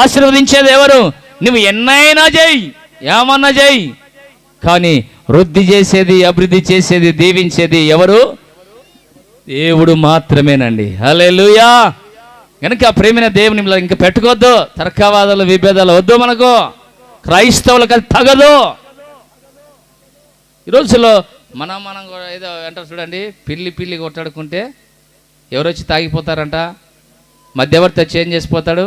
ఆశీర్వదించేది ఎవరు? నువ్వు ఎన్నైనా చేయి, ఏమన్నా చేయి, కానీ వృద్ధి చేసేది, అభివృద్ధి చేసేది, దీవించేది ఎవరు? దేవుడు మాత్రమేనండి. హల్లెలూయా. కనుక ప్రేమైన దేవుని ఇంకా పెట్టుకోవద్దు, తర్కవాదాలు విభేదాలు వద్దు మనకు. క్రైస్తవులకు అది తగదు. ఈ రోజుల్లో మనం కూడా ఏదో అంటారు చూడండి, పిల్లి కొట్టాడుకుంటే ఎవరు వచ్చి తాగిపోతారంట, మధ్యవర్తి వచ్చి ఏం చేసిపోతాడు,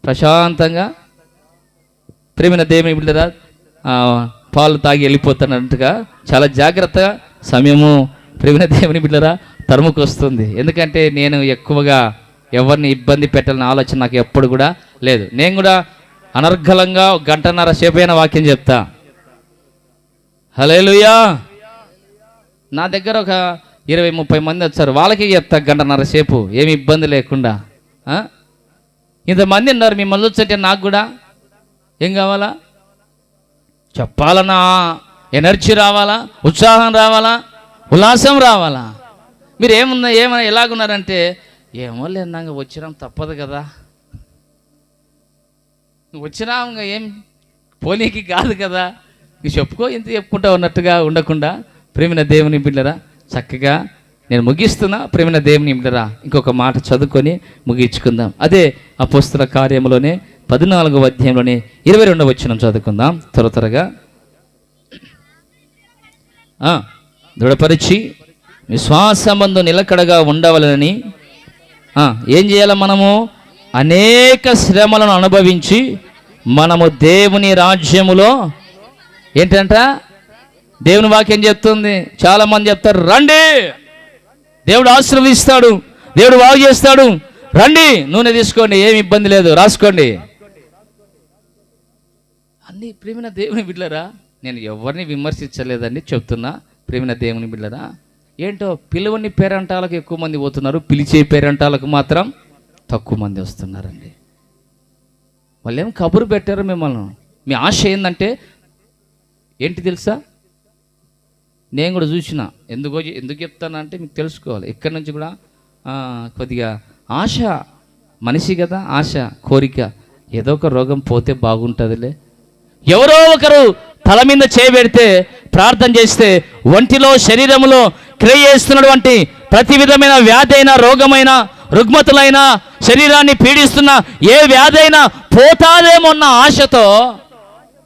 ప్రశాంతంగా ప్రేమైన దేవుని బిడ్డరా పాలు తాగి వెళ్ళిపోతానంటగా చాలా జాగ్రత్తగా సమయము ప్రేమైన దేవుని బిడ్డరా తరుముకు వస్తుంది. ఎందుకంటే నేను ఎక్కువగా ఎవరిని ఇబ్బంది పెట్టాలని ఆలోచన నాకు ఎప్పుడు కూడా లేదు. నేను కూడా అనర్గళంగా 1.5 గంట సేపైన వాక్యం చెప్తా. హల్లెలూయా. నా దగ్గర ఒక 20-30 మంది వచ్చారు, వాళ్ళకి చెప్తా 1.5 గంట సేపు, ఏమి ఇబ్బంది లేకుండా. ఇంతమంది ఉన్నారు, మిమ్మల్ని వచ్చంటే నాకు కూడా ఏం కావాలా, చెప్పాలన్నా ఎనర్జీ రావాలా, ఉత్సాహం రావాలా, ఉల్లాసం రావాలా. మీరు ఏమైనా ఎలాగున్నారంటే, ఏమో లేనాక వచ్చినాం తప్పదు కదా, వచ్చినా ఇంకా ఏం పోనీకి కాదు కదా, ఇంక చెప్పుకో ఇంత చెప్పుకుంటా ఉన్నట్టుగా ఉండకుండా ప్రేమైన దేవుని బిడ్డరా చక్కగా నేను ముగిస్తున్నా. ప్రేమైన దేవుని బిడ్డరా ఇంకొక మాట చదువుకొని ముగించుకుందాం. అదే అపోస్తల కార్యములోనే 14వ అధ్యాయంలోనే 22వ వచనం చదువుకుందాం త్వరగా. దృఢపరిచి విశ్వాసమందు నిలకడగా ఉండవలనని ఏం చేయాలి, మనము అనేక శ్రమలను అనుభవించి మనము దేవుని రాజ్యములో ఏంటంట, దేవుని వాక్యం చెప్తుంది. చాలా మంది చెప్తారు, రండి దేవుడు ఆశీర్వదిస్తాడు, దేవుడు బాగు చేస్తాడు, రండి నూనె తీసుకోండి, ఏమి ఇబ్బంది లేదు, రాసుకోండి అన్నీ. ప్రేమైన దేవుని బిడ్డరా, నేను ఎవరిని విమర్శించలేదండి, చెప్తున్నా. ప్రేమైన దేవుని బిడ్డరా, ఏంటో పిలువని పేరంటాలకు ఎక్కువ మంది పోతున్నారు, పిలిచే పేరంటాలకు మాత్రం తక్కువ మంది వస్తున్నారండి. వాళ్ళు ఏం కబురు పెట్టారు మిమ్మల్ని. మీ ఆశ ఏంటంటే ఏంటి తెలుసా, నేను కూడా చూసిన. ఎందుకు చెప్తానంటే మీకు తెలుసుకోవాలి. ఇక్కడి నుంచి కూడా కొద్దిగా ఆశ, మనిషి కదా, ఆశ, కోరిక, ఏదో ఒక రోగం పోతే బాగుంటుందిలే, ఎవరో ఒకరు తల మీద చేయబెడితే ప్రార్థన చేస్తే ఒంటిలో శరీరంలో క్రియ చేస్తున్నటువంటి ప్రతి విధమైన వ్యాధి అయినా, రోగమైన, రుగ్మతులైనా, శరీరాన్ని పీడిస్తున్న ఏ వ్యాధి అయినా పోతాదేమోన్న ఆశతో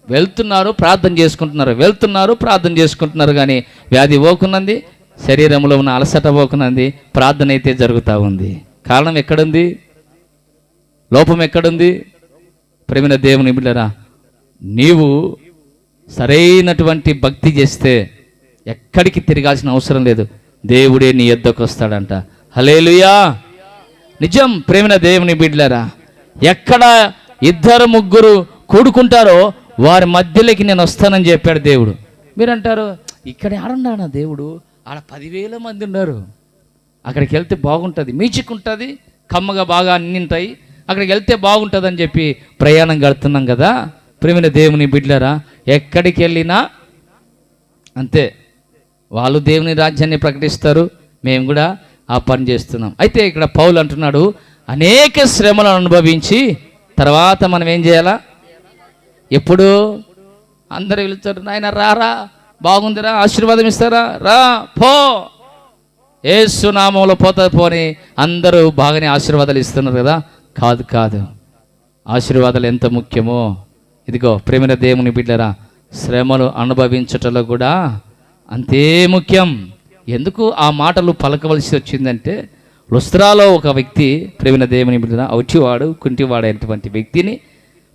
వెళ్తున్నారు, ప్రార్థన చేసుకుంటున్నారు, కానీ వ్యాధి పోకున్నది, శరీరంలో ఉన్న అలసట పోకున్నది, ప్రార్థన అయితే జరుగుతూ ఉంది. కారణం ఎక్కడుంది, లోపం ఎక్కడుంది? ప్రేమైన దేవుని బిడ్డరా, నీవు సరైనటువంటి భక్తి చేస్తే ఎక్కడికి తిరగాల్సిన అవసరం లేదు, దేవుడే నీ యొద్దకు వస్తాడంట. హల్లెలూయా. నిజం. ప్రేమైన దేవుని బిడ్డలారా, ఎక్కడ 2-3 కూడుకుంటారో వారి మధ్యలోకి నేను వస్తానని చెప్పాడు దేవుడు. మీరంటారు, ఇక్కడ ఆడున్నాడా దేవుడు, ఆడ 10,000 మంది ఉన్నారు, అక్కడికి వెళ్తే బాగుంటుంది, మ్యూజిక్ ఉంటుంది, కమ్మగా బాగా అన్ని ఉంటాయి, అక్కడికి వెళ్తే బాగుంటుంది అని చెప్పి ప్రయాణం గడుతున్నాం కదా. ప్రేమైన దేవుని బిడ్డలారా, ఎక్కడికి వెళ్ళినా అంతే, వాళ్ళు దేవుని రాజ్యాన్ని ప్రకటిస్తారు, మేము కూడా ఆ పని చేస్తున్నాం. అయితే ఇక్కడ పౌలు అంటున్నాడు, అనేక శ్రమలను అనుభవించి తర్వాత మనం ఏం చేయాలా? ఎప్పుడు అందరూ వెళ్తారు, నాయన రారా, బాగుందిరా, ఆశీర్వాదం ఇస్తారా, రా పో, యేసు నామములో పోతుంది పోని అందరూ బాగానే ఆశీర్వాదాలు ఇస్తున్నారు కదా. కాదు, ఆశీర్వాదాలు ఎంత ముఖ్యమో. ఇదిగో ప్రేమైన దేవుని బిడ్డరా, శ్రమలు అనుభవించటంలో కూడా అంతే ముఖ్యం. ఎందుకు ఆ మాటలు పలకవలసి వచ్చిందంటే, లుస్త్రాలో ఒక వ్యక్తి, ప్రేమైన దేవుని బిడ్డరా, కుంటివాడైనటువంటి వ్యక్తిని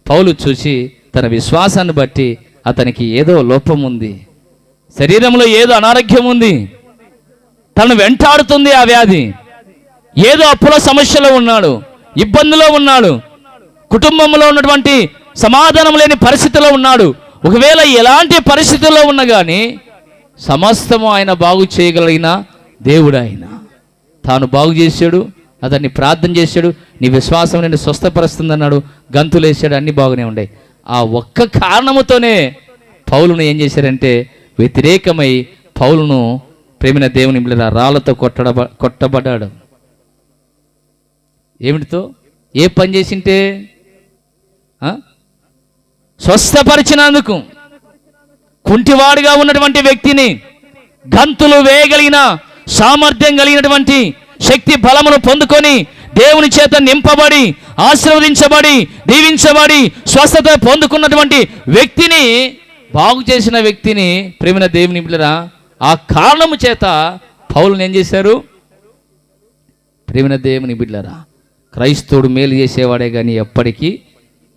పౌలు చూసి తన విశ్వాసాన్ని బట్టి అతనికి ఏదో లోపం ఉంది, శరీరంలో ఏదో అనారోగ్యం ఉంది, తను వెంటాడుతుంది ఆ వ్యాధి, ఏదో అప్పుల సమస్యలో ఉన్నాడు, ఇబ్బందులో ఉన్నాడు, కుటుంబంలో ఉన్నటువంటి సమాధానం లేని పరిస్థితిలో ఉన్నాడు. ఒకవేళ ఎలాంటి పరిస్థితుల్లో ఉన్నా కానీ సమస్తము ఆయన బాగు చేయగలిగిన దేవుడు. ఆయన తాను బాగు చేశాడు, అతన్ని ప్రార్థన చేశాడు, నీ విశ్వాసం నేను స్వస్థపరుస్తుంది అన్నాడు, గంతులేసాడు, అన్నీ బాగానే ఉన్నాయి. ఆ ఒక్క కారణముతోనే పౌలును ఏం చేశారంటే వ్యతిరేకమై పౌలును ప్రేమైన దేవుని బిడ్డలారా రాళ్లతో కొట్టబడ్డాడు. ఏమిటితో? ఏ పని చేసింటే? స్వస్థపరిచినందుకు. కుంటివాడుగా ఉన్నటువంటి వ్యక్తిని గంతులు వేయగలిగిన సామర్థ్యం కలిగినటువంటి శక్తి బలమును పొందుకొని దేవుని చేత నింపబడి ఆశీర్వదించబడి దీవించబడి స్వస్థత పొందుకున్నటువంటి వ్యక్తిని, బాగు చేసిన వ్యక్తిని ప్రేమైన దేవుని బిడ్డలారా, ఆ కారణము చేత పౌలుని ఏం చేశారు? ప్రేమైన దేవుని బిడ్డలారా, క్రైస్తవుడు మేలు చేసేవాడే కానీ ఎప్పటికీ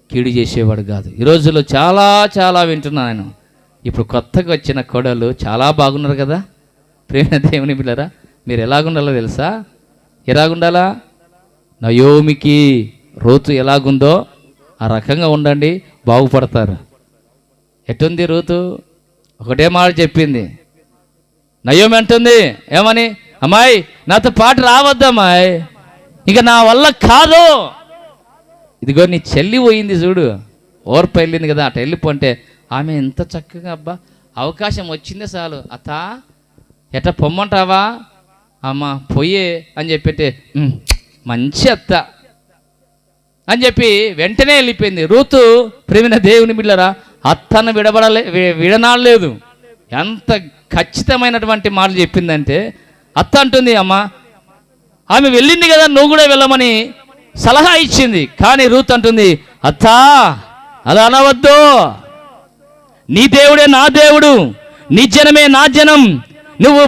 కీడు చేసేవాడు కాదు. ఈ రోజుల్లో చాలా చాలా వింటున్నాను. ఇప్పుడు కొత్తగా వచ్చిన కోడలు చాలా బాగున్నారు కదా ప్రేమైన దేవుని బిడ్డలారా. మీరు ఎలాగుండాలో తెలుసా? ఎలాగుండాలా? నయోమికి రూతు ఎలాగుందో ఆ రకంగా ఉండండి, బాగుపడతారు. ఎట్టుంది రూతు? ఒకటే మాట చెప్పింది. నయోమి అంటుంది ఏమని? అమ్మాయి నాతో పాటు రావద్దమ్మాయి, ఇక నా వల్ల కాదు. ఇదిగో నీ చెల్లి పోయింది చూడు, ఓర్పు వెళ్ళింది కదా, అటు వెళ్ళిపోంటే ఆమె ఎంత చక్కగా, అబ్బా అవకాశం వచ్చిందే చాలు, అత్త ఎట పొమ్మంటావా అమ్మ పొయ్యే అని చెప్పితే మంచి అత్త అని చెప్పి వెంటనే వెళ్ళిపోయింది. రూతు ప్రేమైన దేవుని బిడ్డలారా, అత్తను విడనాడలేదు. ఎంత ఖచ్చితమైనటువంటి మాటలు చెప్పిందంటే, అత్త అంటుంది అమ్మ ఆమె వెళ్ళింది కదా నువ్వు కూడా వెళ్ళమని సలహా ఇచ్చింది. కానీ రూత్ అంటుంది, అత్తా అలా అనవద్దు, నీ దేవుడే నా దేవుడు, నీ జనమే నా జనం, నువ్వు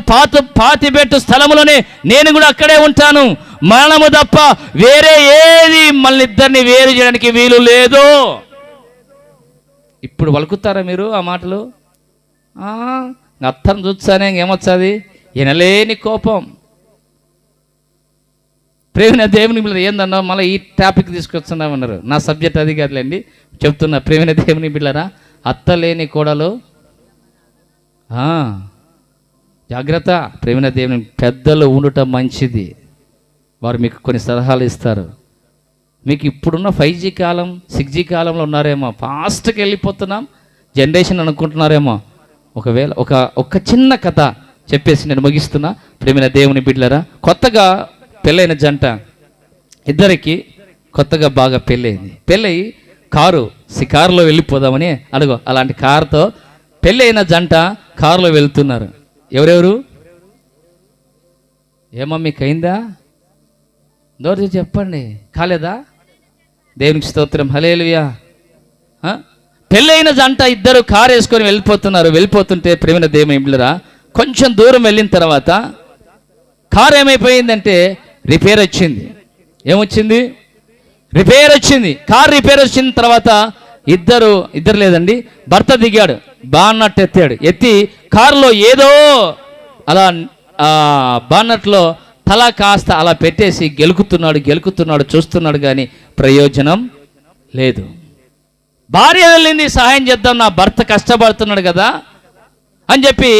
పాతిపెట్టు స్థలములోనే నేను కూడా అక్కడే ఉంటాను, మరణము తప్ప వేరే ఏది మన ఇద్దరిని వేరు చేయడానికి వీలు లేదు. ఇప్పుడు వలుకుతారా మీరు ఆ మాటలు? అత్తను చూస్తానే ఇంకేమొచ్చాది? వినలేని కోపం. ప్రేమైన దేవుని బిడ్డలారా, ఏందన్నా మళ్ళీ ఈ టాపిక్ తీసుకొస్తున్నామన్నారు. నా సబ్జెక్ట్ అది కాదులేండి, చెప్తున్నా. ప్రేమైన దేవుని బిడ్డలారా, అత్త లేని కోడలు జాగ్రత్త. ప్రేమైన దేవుని పెద్దలు ఉండటం మంచిది. వారు మీకు కొన్ని సలహాలు ఇస్తారు. మీకు ఇప్పుడున్న 5G కాలం 6G కాలంలో ఉన్నారేమో, ఫాస్ట్గా వెళ్ళిపోతున్నాం జనరేషన్ అనుకుంటున్నారేమో. ఒకవేళ ఒక చిన్న కథ చెప్పేసి నేను ముగిస్తున్నా. ప్రేమైన దేవుని బిడ్డలారా, కొత్తగా పెళ్ళైన జంట, ఇద్దరికి కొత్తగా బాగా పెళ్ళయింది. పెళ్ళయి కారులో వెళ్ళిపోదామని అడుగు, అలాంటి కారుతో పెళ్ళైన జంట కారులో వెళ్తున్నారు. ఎవరెవరు? ఏమో మీకు అయిందా? దోరు చెప్పండి. కాలేదా? దేవునికి స్తోత్రం, హల్లెలూయా. పెళ్ళైన జంట ఇద్దరు కారు వేసుకొని వెళ్ళిపోతున్నారు. వెళ్ళిపోతుంటే ప్రేమైన దేవుని బిడ్డలారా, కొంచెం దూరం వెళ్ళిన తర్వాత కారు ఏమైపోయిందంటే రిపేర్ వచ్చింది. ఏమొచ్చింది? రిపేర్ వచ్చింది. కారు రిపేర్ వచ్చిన తర్వాత ఇద్దరు లేదండి, భర్త దిగాడు, బాన్నట్ ఎత్తాడు. ఎత్తి కారులో ఏదో అలా బాన్నట్లో తల కాస్త అలా పెట్టేసి గెలుకుతున్నాడు చూస్తున్నాడు, కానీ ప్రయోజనం లేదు. భార్య వెళ్ళింది, సహాయం చేద్దాం, నా భర్త కష్టపడుతున్నాడు కదా అని చెప్పి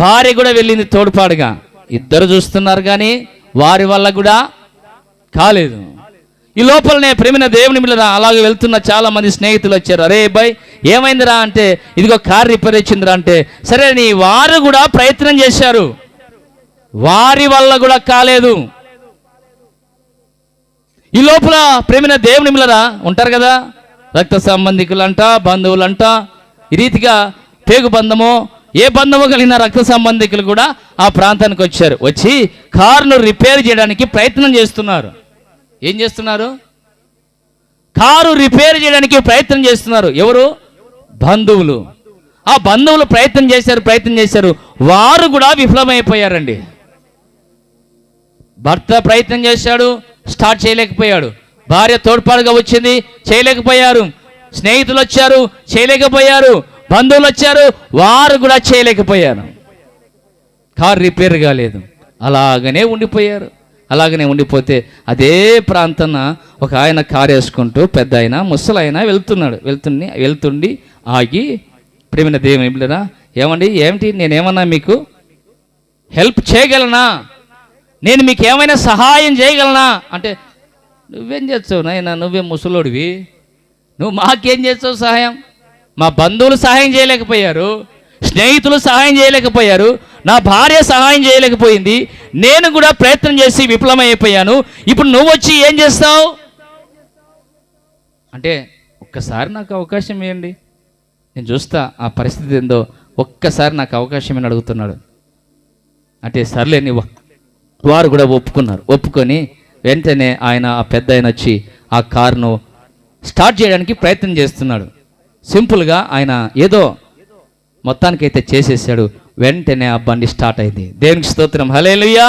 భార్య కూడా వెళ్ళింది తోడ్పాటుగా. ఇద్దరు చూస్తున్నారు కానీ వారి వల్ల కూడా కాలేదు. ఈ లోపలనే ప్రేమైన దేవుని బిడ్డలారా, అలాగే వెళ్తున్న చాలా మంది స్నేహితులు వచ్చారు. అరే బాయ్ ఏమైందిరా అంటే, ఇదిగో కార్ రిపేర్ వచ్చిందిరా అంటే, సరే నీ వారు కూడా ప్రయత్నం చేశారు, వారి వల్ల కూడా కాలేదు. ఈ లోపల ప్రేమైన దేవుని బిడ్డలారా ఉంటారు కదా, రక్త సంబంధికులంట, బంధువులంట, ఈ రీతిగా పేగు బంధమో ఏ బంధము కలిగిన రక్త సంబంధికులు కూడా ఆ ప్రాంతానికి వచ్చారు. వచ్చి కారును రిపేర్ చేయడానికి ప్రయత్నం చేస్తున్నారు. ఏం చేస్తున్నారు? కారు రిపేర్ చేయడానికి ప్రయత్నం చేస్తున్నారు. ఎవరు? బంధువులు. ఆ బంధువులు ప్రయత్నం చేశారు, వారు కూడా విఫలమైపోయారండి. భర్త ప్రయత్నం చేశాడు, స్టార్ట్ చేయలేకపోయాడు. భార్య తోడ్పాటుగా వచ్చింది, చేయలేకపోయారు. స్నేహితులు వచ్చారు, చేయలేకపోయారు. బంధువులు వచ్చారు, వారు కూడా చేయలేకపోయారు. కారు రిపేర్ కాలేదు. అలాగనే ఉండిపోతే అదే ప్రాంతాన ఒక ఆయన కారు వేసుకుంటూ, పెద్ద ఆయన ముసలైన వెళ్తుండి ఆగి, ప్రేమైన దేవుని బిడ్డలారా, ఏమండి ఏమిటి, నేనేమన్నా మీకు హెల్ప్ చేయగలనా, నేను మీకు ఏమైనా సహాయం చేయగలనా అంటే, నువ్వేం చేస్తావు నాయనా, నువ్వే ముసలోడివి, నువ్వు మాకేం చేస్తావు సహాయం? మా బంధువులు సహాయం చేయలేకపోయారు, స్నేహితులు సహాయం చేయలేకపోయారు, నా భార్య సహాయం చేయలేకపోయింది, నేను కూడా ప్రయత్నం చేసి విఫలమైపోయాను, ఇప్పుడు నువ్వు వచ్చి ఏం చేస్తావు అంటే, ఒక్కసారి నాకు అవకాశం ఇవ్వండి, నేను చూస్తా ఆ పరిస్థితి ఏందో, ఒక్కసారి నాకు అవకాశం అని అడుగుతున్నాడు. అంటే సర్లేని వారు కూడా ఒప్పుకున్నారు. ఒప్పుకొని వెంటనే ఆ పెద్ద ఆయన వచ్చి ఆ కారును స్టార్ట్ చేయడానికి ప్రయత్నం చేస్తున్నాడు. సింపుల్గా ఆయన ఏదో మొత్తానికైతే చేసేసాడు. వెంటనే ఆ బండి స్టార్ట్ అయింది. దేవునికి స్తోత్రం, హల్లెలూయా.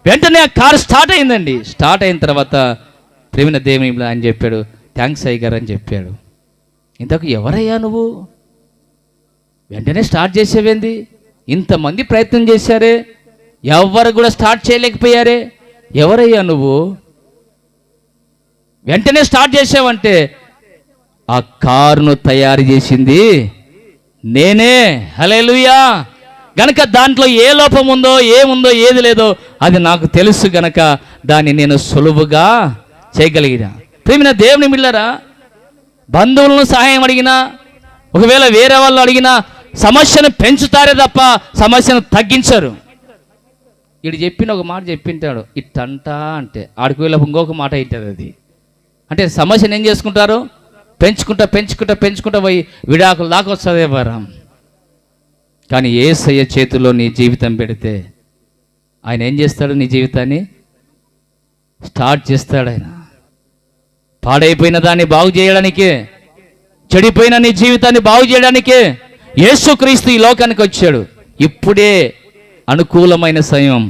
వెంటనే ఆ కారు స్టార్ట్ అయిందండి. స్టార్ట్ అయిన తర్వాత ప్రేమిన దేవుని ఆయన చెప్పాడు, థ్యాంక్స్ అయ్య గారు అని చెప్పాడు. ఇంతకు ఎవరయ్యా నువ్వు? వెంటనే స్టార్ట్ చేసేవేంది? ఇంతమంది ప్రయత్నం చేశారే, ఎవరు కూడా స్టార్ట్ చేయలేకపోయారే, ఎవరయ్యా నువ్వు? వెంటనే స్టార్ట్ చేసావంటే ఆ కారును తయారు చేసింది నేనే, హల్లెలూయా. గనక దాంట్లో ఏ లోపం ఉందో, ఏముందో, ఏది లేదో అది నాకు తెలుసు గనక దాన్ని నేను సులువుగా చేయగలిగిన. ప్రేమిన దేవుని బిడ్డలారా, బంధువులను సహాయం అడిగినా, ఒకవేళ వేరే వాళ్ళు అడిగినా సమస్యను పెంచుతారే తప్ప సమస్యను తగ్గించరు. వీడు చెప్పిన ఒక మాట చెప్పింటాడు, ఇట్టంటా అంటే ఆడికి వెళ్ళి ఇంకొక మాట అవుతుంది. అది అంటే సమస్యను ఏం చేసుకుంటారు? పెంచుకుంటా పెంచుకుంటా పెంచుకుంటా పోయి విడాకులు దాకా వస్తుంది వరం. కానీ యేసయ్య చేతిలో నీ జీవితం పెడితే ఆయన ఏం చేస్తాడు? నీ జీవితాన్ని స్టార్ట్ చేస్తాడు. ఆయన పాడైపోయిన దాన్ని బాగు చేయడానికే, చెడిపోయిన నీ జీవితాన్ని బాగు చేయడానికే యేసుక్రీస్తు ఈ లోకానికి వచ్చాడు. ఇప్పుడే అనుకూలమైన సమయం,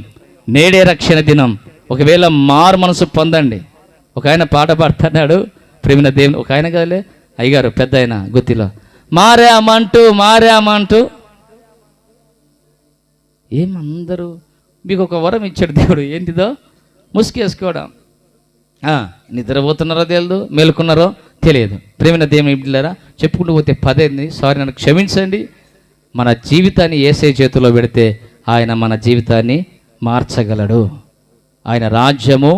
నేడే రక్షణ దినం. ఒకవేళ మారు మనసు పొందండి. ఒక ఆయన పాట పాడుతున్నాడు, ప్రేమిన దేవుని, ఒక ఆయన కదలే అయ్యగారు, పెద్ద ఆయన గుత్తిలో, మారామంటూ ఏమందరూ మీకు ఒక వరం ఇచ్చాడు దేవుడు. ఏంటిదో? ముసుకేసుకోవడం. నిద్రపోతున్నారో తెలియదు, మేలుకున్నారో తెలియదు. ప్రేమిన దేవుని బిడ్డలారా, చెప్పుకుంటూ పోతే పదేంది, సారీ నన్ను క్షమించండి. మన జీవితాన్ని యేసయ్య చేతిలో పెడితే ఆయన మన జీవితాన్ని మార్చగలడు. ఆయన రాజ్యము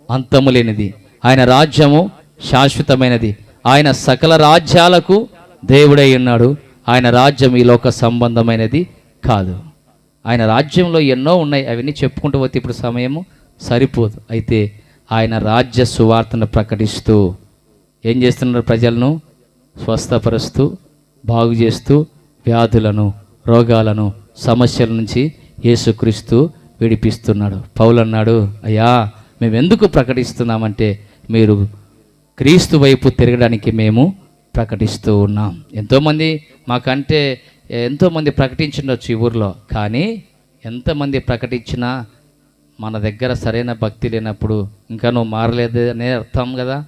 అంతము లేనిది, ఆయన రాజ్యము శాశ్వతమైనది. ఆయన సకల రాజ్యాలకు దేవుడై ఉన్నాడు. ఆయన రాజ్యం ఈ లోక సంబంధమైనది కాదు. ఆయన రాజ్యంలో ఎన్నో ఉన్నాయి, అవన్నీ చెప్పుకుంటూ పోతే ఇప్పుడు సమయము సరిపోదు. అయితే ఆయన రాజ్య సువార్తను ప్రకటిస్తూ ఏం చేస్తున్నారు? ప్రజలను స్వస్థపరుస్తూ, బాగు చేస్తూ, వ్యాధులను, రోగాలను, సమస్యల నుంచి యేసుక్రీస్తు విడిపిస్తున్నాడు. పౌలు అన్నాడు, అయ్యా మేము ఎందుకు ప్రకటిస్తున్నామంటే మీరు క్రీస్తు వైపు తిరగడానికి మేము ప్రకటిస్తూ ఉన్నాం. ఎంతోమంది మాకంటే ఎంతోమంది ప్రకటించుండొచ్చు ఈ ఊర్లో, కానీ ఎంతమంది ప్రకటించినా మన దగ్గర సరైన భక్తి లేనప్పుడు ఇంకా నువ్వు మారలేదు అనే అర్థం కదా.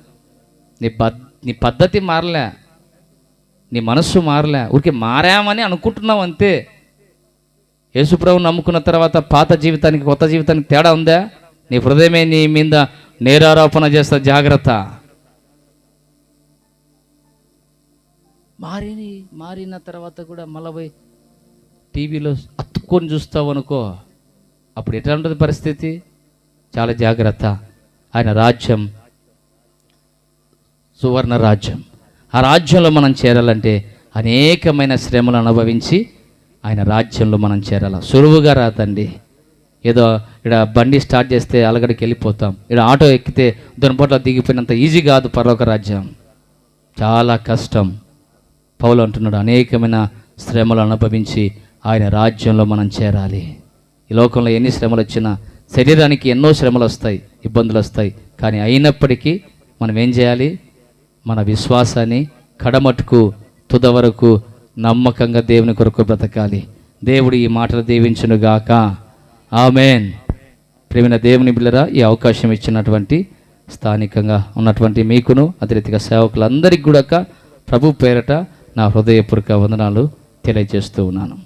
నీ పద్ధతి మారలే, నీ మనస్సు మారలే, ఊరికి మారామని అనుకుంటున్నావు అంతే. యేసుప్రభువుని నమ్ముకున్న తర్వాత పాత జీవితానికి కొత్త జీవితానికి తేడా ఉందా? నీ హృదయమే నీ మీద నేరారోపణ చేస్తా, జాగ్రత్త. మారిన తర్వాత కూడా మళ్ళీ పోయి టీవీలో అతుక్కొని చూస్తావు అనుకో, అప్పుడు ఎట్లా ఉంటుంది పరిస్థితి? చాలా జాగ్రత్త. ఆయన రాజ్యం సువర్ణ రాజ్యం. ఆ రాజ్యంలో మనం చేరాలంటే అనేకమైన శ్రమలు అనుభవించి ఆయన రాజ్యంలో మనం చేరాలి. సులువుగా రాదండి. ఏదో ఇక్కడ బండి స్టార్ట్ చేస్తే అలగడికి వెళ్ళిపోతాం, ఇక్కడ ఆటో ఎక్కితే దొనపట్ల దిగిపోయినంత ఈజీ కాదు పరలోక రాజ్యం. చాలా కష్టం. పౌలు అంటున్నాడు, అనేకమైన శ్రమలు అనుభవించి ఆయన రాజ్యంలో మనం చేరాలి. ఈ లోకంలో ఎన్ని శ్రమలు వచ్చినా, శరీరానికి ఎన్నో శ్రమలు వస్తాయి, ఇబ్బందులు వస్తాయి. కానీ అయినప్పటికీ మనం ఏం చేయాలి? మన విశ్వాసాన్ని కడమట్టుకు తుద వరకు నమ్మకంగా దేవుని కొరకు బ్రతకాలి. దేవుడు ఈ మాటలు దీవించునుగాక. ఆమేన్. ప్రేమైన దేవుని బిడ్డలారా, ఈ అవకాశం ఇచ్చినటువంటి స్థానికంగా ఉన్నటువంటి మీకును, అదే రీతిగా సేవకులందరికీ కూడా ప్రభు పేరట నా హృదయపూర్వక వందనాలు తెలియజేస్తూ ఉన్నాను.